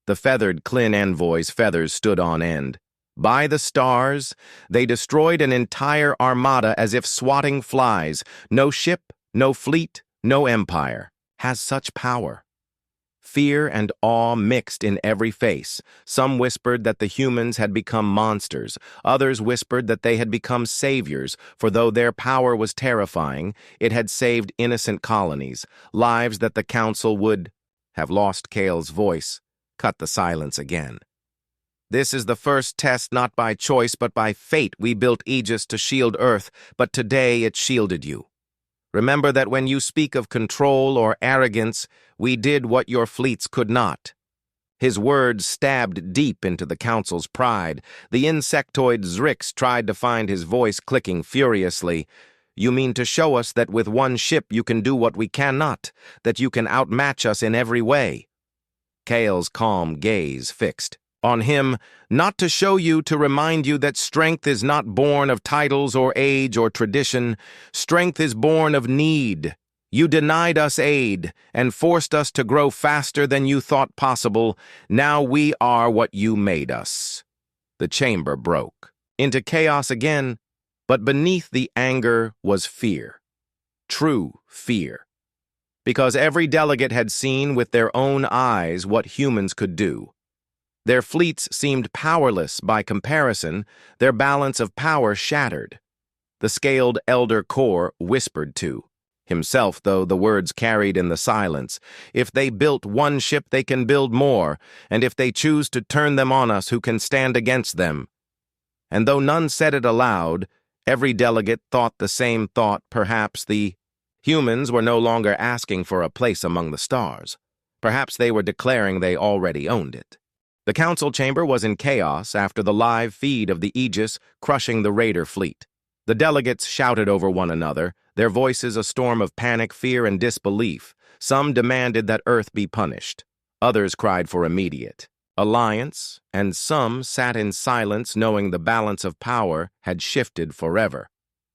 The feathered Klin envoy's feathers stood on end. By the stars, they destroyed an entire armada as if swatting flies. No ship, no fleet, no empire has such power. Fear and awe mixed in every face. Some whispered that the humans had become monsters. Others whispered that they had become saviors, for though their power was terrifying, it had saved innocent colonies, lives that the council would have lost. Kale's voice cut the silence again. This is the first test, not by choice, but by fate. We built Aegis to shield Earth, but today it shielded you. Remember that when you speak of control or arrogance, we did what your fleets could not. His words stabbed deep into the council's pride. The insectoid Zrix tried to find his voice, clicking furiously. You mean to show us that with one ship you can do what we cannot, that you can outmatch us in every way? Kale's calm gaze fixed on him, not to show you, to remind you that strength is not born of titles or age or tradition. Strength is born of need. You denied us aid and forced us to grow faster than you thought possible. Now we are what you made us. The chamber broke into chaos again, but beneath the anger was fear. True fear. Because every delegate had seen with their own eyes what humans could do. Their fleets seemed powerless by comparison, their balance of power shattered. The scaled elder core whispered to himself, though the words carried in the silence, if they built one ship, they can build more, and if they choose to turn them on us, who can stand against them? And though none said it aloud, every delegate thought the same thought. Perhaps the humans were no longer asking for a place among the stars. Perhaps they were declaring they already owned it. The council chamber was in chaos after the live feed of the Aegis crushing the raider fleet. The delegates shouted over one another, their voices a storm of panic, fear, and disbelief. Some demanded that Earth be punished. Others cried for immediate alliance, and some sat in silence knowing the balance of power had shifted forever.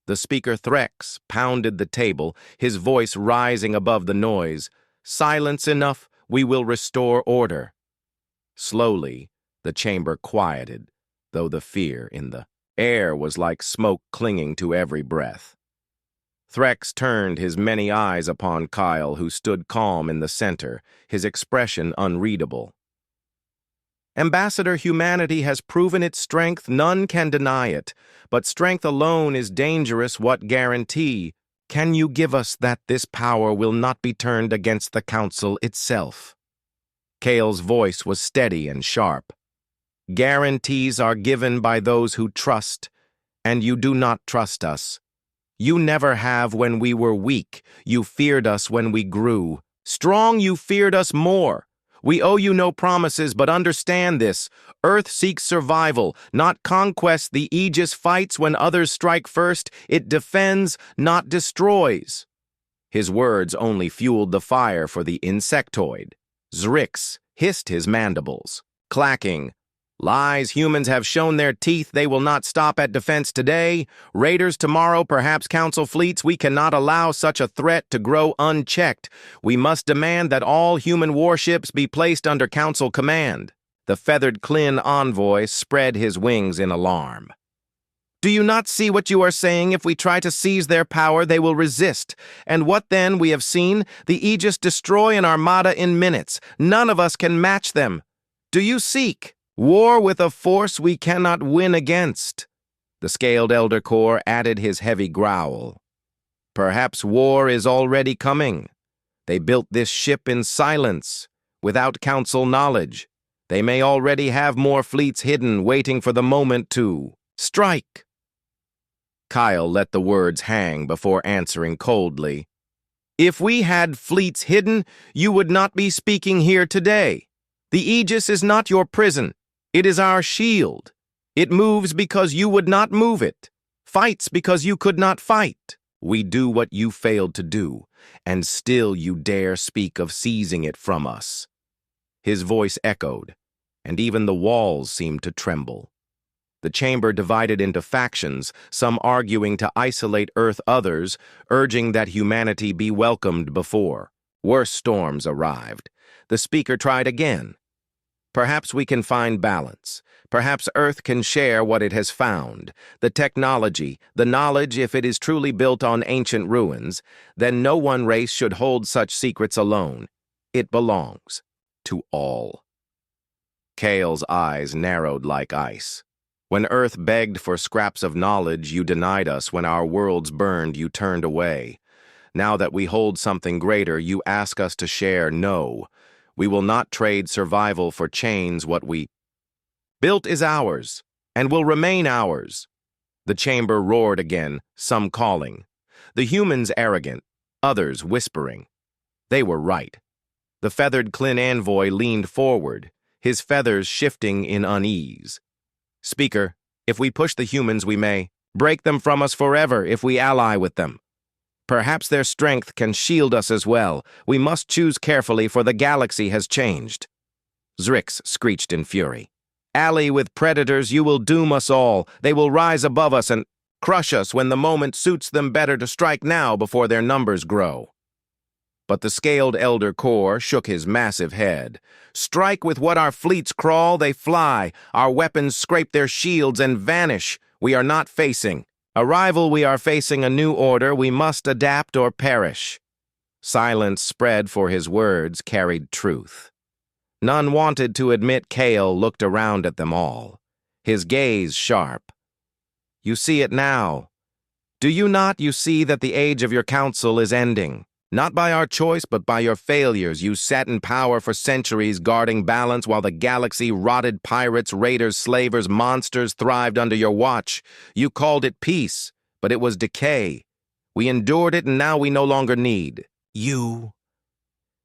The speaker Threx pounded the table, his voice rising above the noise. Silence enough, we will restore order. Slowly, the chamber quieted, though the fear in the air was like smoke clinging to every breath. Threx turned his many eyes upon Kyle, who stood calm in the center, his expression unreadable. Ambassador, humanity has proven its strength, none can deny it, but strength alone is dangerous. What guarantee can you give us that this power will not be turned against the council itself? Kale's voice was steady and sharp. Guarantees are given by those who trust, and you do not trust us. You never have when we were weak. You feared us when we grew. Strong, you feared us more. We owe you no promises, but understand this. Earth seeks survival, not conquest. The Aegis fights when others strike first. It defends, not destroys." His words only fueled the fire for the insectoid. Zrix hissed his mandibles, clacking. "Lies, humans have shown their teeth. They will not stop at defense today. Raiders tomorrow, perhaps council fleets. We cannot allow such a threat to grow unchecked. We must demand that all human warships be placed under council command." The feathered Klin envoy spread his wings in alarm. "Do you not see what you are saying? If we try to seize their power, they will resist. And what then? We have seen the Aegis destroy an armada in minutes. None of us can match them. Do you seek war with a force we cannot win against?" The scaled Elder Core added his heavy growl. "Perhaps war is already coming. They built this ship in silence, without council knowledge. They may already have more fleets hidden, waiting for the moment to strike." Kyle let the words hang before answering coldly. "If we had fleets hidden, you would not be speaking here today. The Aegis is not your prison. It is our shield. It moves because you would not move it, fights because you could not fight. We do what you failed to do, and still you dare speak of seizing it from us." His voice echoed, and even the walls seemed to tremble. The chamber divided into factions, some arguing to isolate Earth, others urging that humanity be welcomed before. Worse storms arrived. The speaker tried again. "Perhaps we can find balance. Perhaps Earth can share what it has found. The technology, the knowledge, if it is truly built on ancient ruins, then no one race should hold such secrets alone. It belongs to all." Kale's eyes narrowed like ice. "When Earth begged for scraps of knowledge, you denied us. When our worlds burned, you turned away. Now that we hold something greater, you ask us to share. No. We will not trade survival for chains. What we built is ours, and will remain ours." The chamber roared again, some calling. The humans arrogant, others whispering. They were right. The feathered Klin envoy leaned forward, his feathers shifting in unease. "Speaker, if we push the humans, we may break them from us forever if we ally with them. Perhaps their strength can shield us as well. We must choose carefully, for the galaxy has changed." Zrix screeched in fury. "Ally with predators, you will doom us all. They will rise above us and crush us when the moment suits them. Better to strike now before their numbers grow." But the scaled Elder Core shook his massive head. "Strike with what our fleets crawl, they fly. Our weapons scrape their shields and vanish. We are not facing a rival, we are facing a new order. We must adapt or perish." Silence spread, for his words carried truth. None wanted to admit. Kale looked around at them all, his gaze sharp. "You see it now. Do you not? You see that the age of your council is ending. Not by our choice, but by your failures. You sat in power for centuries, guarding balance while the galaxy rotted. Pirates, raiders, slavers, monsters thrived under your watch. You called it peace, but it was decay. We endured it, and now we no longer need you."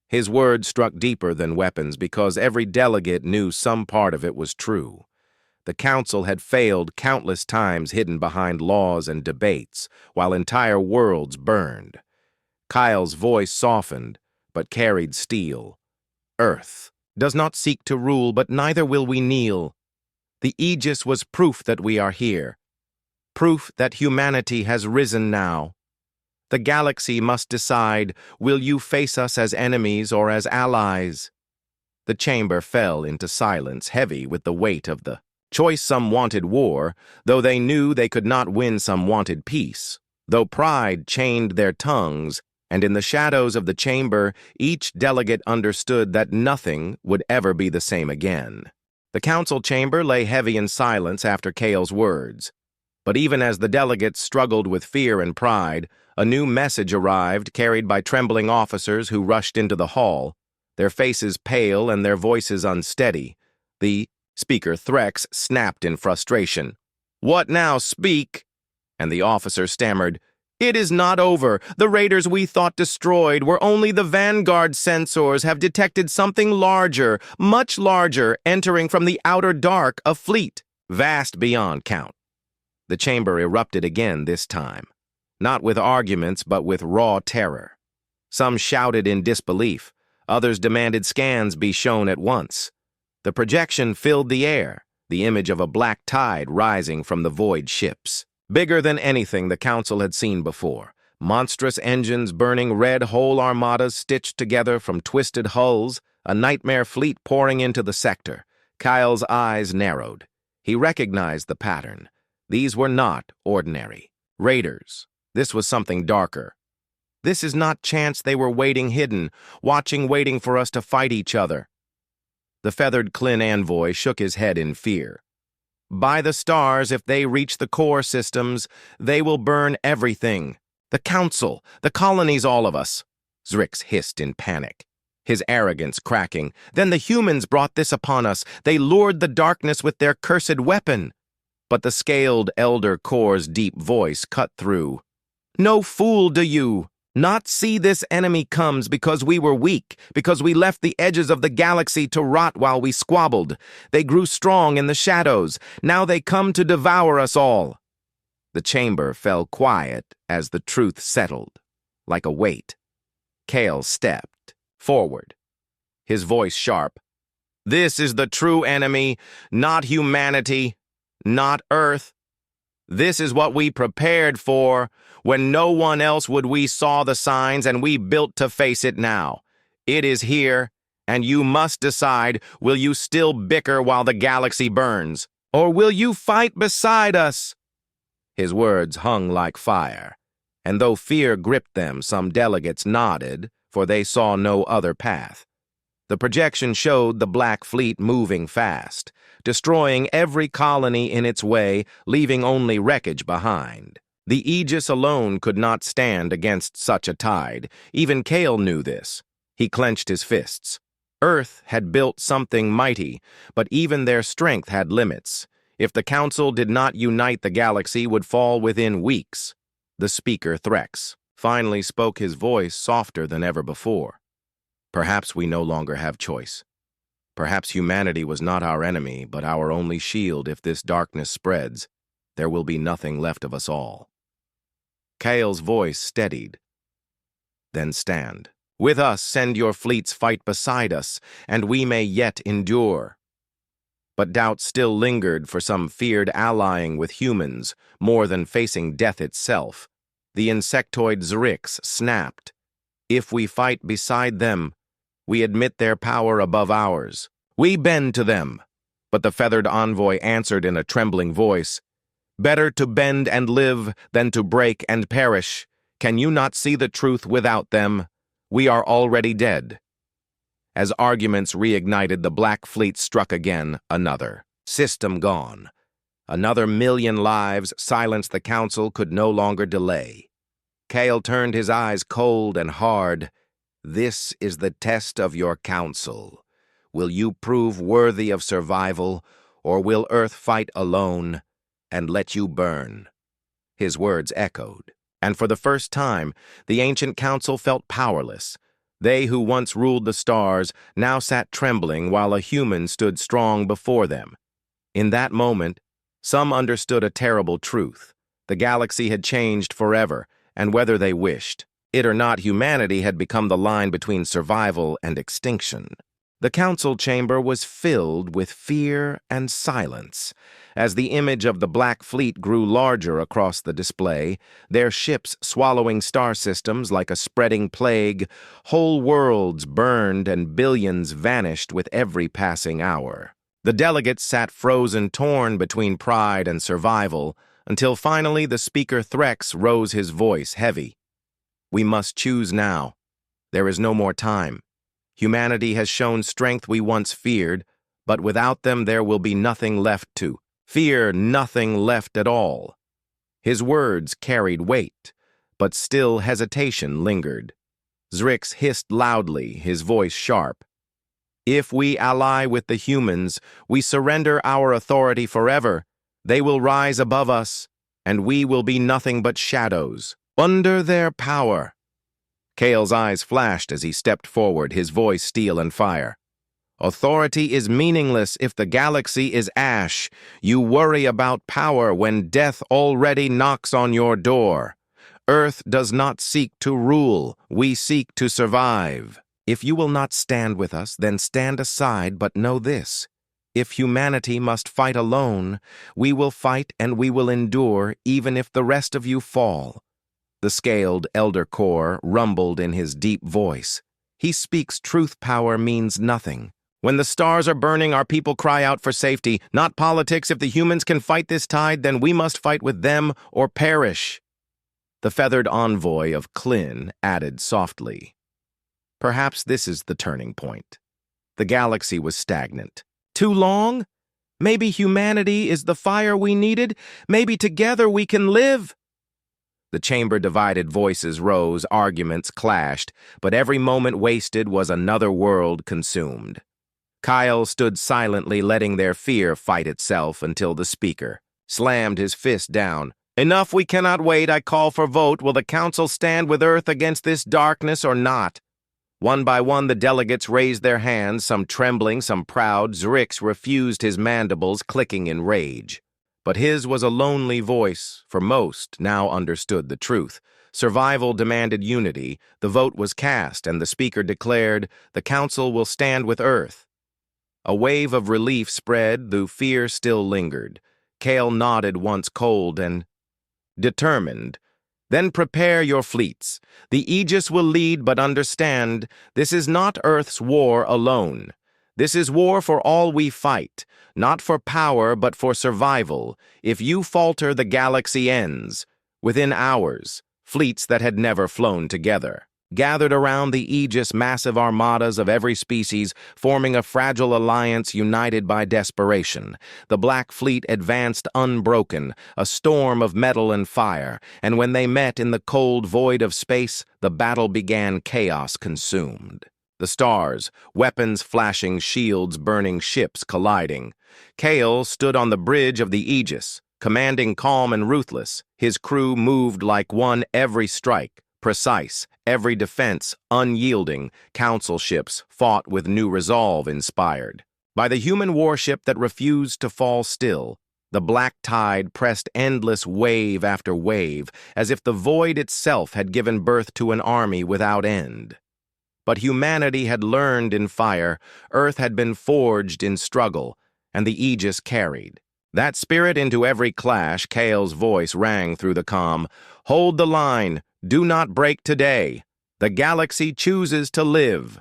His words struck deeper than weapons, because every delegate knew some part of it was true. The council had failed countless times, hidden behind laws and debates, while entire worlds burned. Kyle's voice softened, but carried steel. "Earth does not seek to rule, but neither will we kneel. The Aegis was proof that we are here, proof that humanity has risen now. The galaxy must decide, will you face us as enemies or as allies?" The chamber fell into silence, heavy with the weight of the choice. Some wanted war, though they knew they could not win. Some wanted peace, though pride chained their tongues. And in the shadows of the chamber, each delegate understood that nothing would ever be the same again. The council chamber lay heavy in silence after Kale's words. But even as the delegates struggled with fear and pride, a new message arrived, carried by trembling officers who rushed into the hall, their faces pale and their voices unsteady. The speaker, Threx, snapped in frustration. "What now? Speak!" And the officer stammered, It is not over. The raiders we thought destroyed were only the Vanguard sensors have detected something larger, much larger, entering from the outer dark, a fleet, vast beyond count. The chamber erupted again this time, not with arguments but with raw terror. Some shouted in disbelief, others demanded scans be shown at once. The projection filled the air, the image of a black tide rising from the void ships. Bigger than anything the Council had seen before. Monstrous engines burning red whole armadas stitched together from twisted hulls, a nightmare fleet pouring into the sector. Kyle's eyes narrowed. He recognized the pattern. These were not ordinary raiders. This was something darker. This is not chance they were waiting hidden, waiting for us to fight each other. The feathered Klin envoy shook his head in fear. By the stars, if they reach the core systems, they will burn everything. The Council, the colonies, all of us. Zrix hissed in panic, his arrogance cracking. Then the humans brought this upon us. They lured the darkness with their cursed weapon. But the scaled Elder Core's deep voice cut through. No fool do you not see this enemy comes because we were weak, because we left the edges of the galaxy to rot while we squabbled. They grew strong in the shadows. Now they come to devour us all. The chamber fell quiet as the truth settled, like a weight. Kale stepped forward, his voice sharp. This is the true enemy, not humanity, not Earth. This is what we prepared for. When no one else would, we saw the signs and we built to face it now. It is here, and you must decide, will you still bicker while the galaxy burns? Or will you fight beside us? His words hung like fire, and though fear gripped them, some delegates nodded, for they saw no other path. The projection showed the Black Fleet moving fast, destroying every colony in its way, leaving only wreckage behind. The Aegis alone could not stand against such a tide. Even Kale knew this. He clenched his fists. Earth had built something mighty, but even their strength had limits. If the Council did not unite, the galaxy would fall within weeks. The speaker, Threx, finally spoke, his voice softer than ever before. Perhaps we no longer have choice. Perhaps humanity was not our enemy, but our only shield. If this darkness spreads, there will be nothing left of us all. Kale's voice steadied. Then stand. With us, send your fleets, fight beside us, and we may yet endure. But doubt still lingered, for some feared allying with humans more than facing death itself. The insectoid Zrix snapped. If we fight beside them, we admit their power above ours. We bend to them. But the feathered envoy answered in a trembling voice, better to bend and live than to break and perish. Can you not see the truth without them? We are already dead. As arguments reignited, the Black Fleet struck again, another. System gone. Another 1,000,000 lives. Silenced, the Council could no longer delay. Kale turned his eyes cold and hard. This is the test of your Council. Will you prove worthy of survival, or will Earth fight alone and let you burn? His words echoed, and for the first time, the ancient Council felt powerless. They who once ruled the stars now sat trembling while a human stood strong before them. In that moment, some understood a terrible truth. The galaxy had changed forever, and whether they wished it or not, humanity had become the line between survival and extinction. The council chamber was filled with fear and silence. As the image of the Black Fleet grew larger across the display, their ships swallowing star systems like a spreading plague, whole worlds burned and billions vanished with every passing hour. The delegates sat frozen, torn between pride and survival, until finally the speaker Threx rose, his voice heavy. We must choose now. There is no more time. Humanity has shown strength we once feared, but without them there will be nothing left to fear, nothing left at all. His words carried weight, but still hesitation lingered. Zrix hissed loudly, his voice sharp. If we ally with the humans, we surrender our authority forever. They will rise above us, and we will be nothing but shadows. Under their power. Kale's eyes flashed as he stepped forward, his voice steel and fire. Authority is meaningless if the galaxy is ash. You worry about power when death already knocks on your door. Earth does not seek to rule, we seek to survive. If you will not stand with us, then stand aside, but know this. If humanity must fight alone, we will fight and we will endure, even if the rest of you fall. The scaled elder core rumbled in his deep voice. He speaks truth. Power means nothing. When the stars are burning, our people cry out for safety, not politics. If the humans can fight this tide, then we must fight with them or perish. The feathered envoy of Klin added softly. Perhaps this is the turning point. The galaxy was stagnant. Too long? Maybe humanity is the fire we needed. Maybe together we can live. The chamber divided, voices rose, arguments clashed, but every moment wasted was another world consumed. Kyle stood silently, letting their fear fight itself until the speaker slammed his fist down. Enough, we cannot wait. I call for vote. Will the council stand with Earth against this darkness or not? One by one, the delegates raised their hands, some trembling, some proud. Zrix refused, his mandibles clicking in rage. But his was a lonely voice, for most now understood the truth. Survival demanded unity. The vote was cast, and the speaker declared, the council will stand with Earth. A wave of relief spread, though fear still lingered. Kale nodded, once cold and determined. Then prepare your fleets. The Aegis will lead, but understand, this is not Earth's war alone. This is war for all we fight, not for power, but for survival. If you falter, the galaxy ends. Within hours, fleets that had never flown together gathered around the Aegis, massive armadas of every species, forming a fragile alliance united by desperation. The Black Fleet advanced unbroken, a storm of metal and fire, and when they met in the cold void of space, the battle began, chaos consumed. The stars, weapons flashing, shields burning, ships colliding. Kale stood on the bridge of the Aegis, commanding, calm and ruthless. His crew moved like one, every strike precise, every defense unyielding. Council ships fought with new resolve, inspired by the human warship that refused to fall still. The black tide pressed endless wave after wave, as if the void itself had given birth to an army without end. But humanity had learned in fire, Earth had been forged in struggle, and the Aegis carried that spirit into every clash. Kale's voice rang through the calm. Hold the line. Do not break today. The galaxy chooses to live.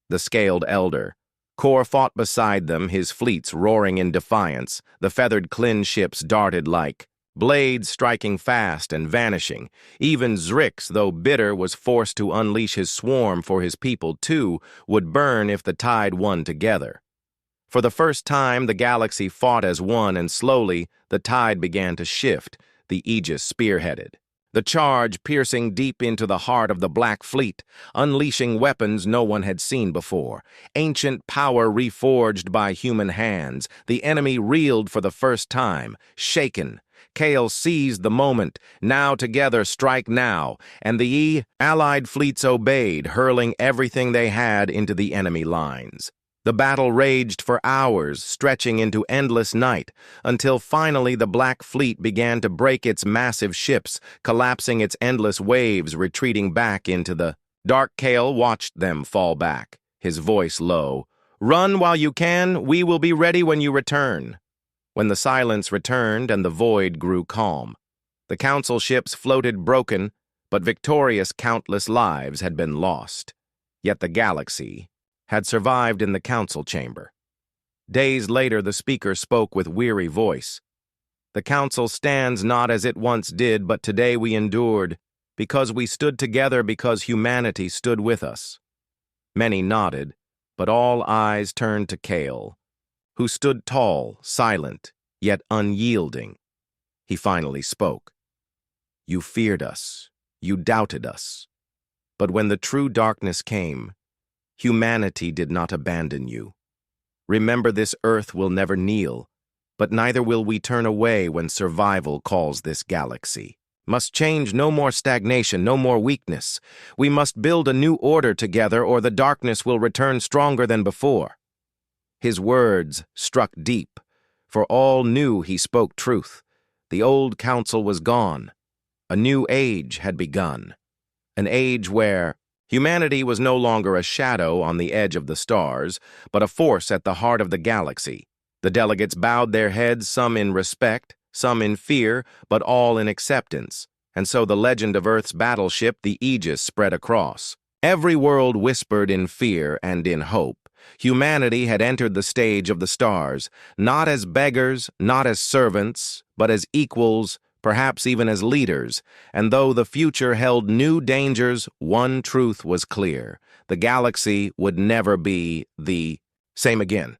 The scaled elder core fought beside them, his fleets roaring in defiance. The feathered Klin ships darted like blades, striking fast and vanishing. Even Zrix, though bitter, was forced to unleash his swarm, for his people, too, would burn if the tide won together. For the first time, the galaxy fought as one, and slowly the tide began to shift, the Aegis spearheaded. The charge piercing deep into the heart of the Black Fleet, unleashing weapons no one had seen before. Ancient power reforged by human hands. The enemy reeled for the first time, shaken. Kale seized the moment. Now together, strike now. And the allied fleets obeyed, hurling everything they had into the enemy lines. The battle raged for hours, stretching into endless night, until finally the Black Fleet began to break its massive ships, collapsing its endless waves, retreating back into the dark. Kale watched them fall back, his voice low. Run while you can, we will be ready when you return. When the silence returned and the void grew calm, the council ships floated broken, but victorious. Countless lives had been lost. Yet the galaxy had survived in the council chamber. Days later, the speaker spoke with weary voice. The council stands not as it once did, but today we endured, because we stood together, because humanity stood with us. Many nodded, but all eyes turned to Kale, who stood tall, silent, yet unyielding. He finally spoke. You feared us, you doubted us. But when the true darkness came, humanity did not abandon you. Remember, this Earth will never kneel, but neither will we turn away when survival calls this galaxy. Must change, no more stagnation, no more weakness. We must build a new order together, or the darkness will return stronger than before. His words struck deep, for all knew he spoke truth. The old council was gone. A new age had begun. An age where humanity was no longer a shadow on the edge of the stars, but a force at the heart of the galaxy. The delegates bowed their heads, some in respect, some in fear, but all in acceptance. And so the legend of Earth's battleship, the Aegis, spread across. Every world whispered in fear and in hope. Humanity had entered the stage of the stars, not as beggars, not as servants, but as equals, perhaps even as leaders. And though the future held new dangers, one truth was clear. The galaxy would never be the same again.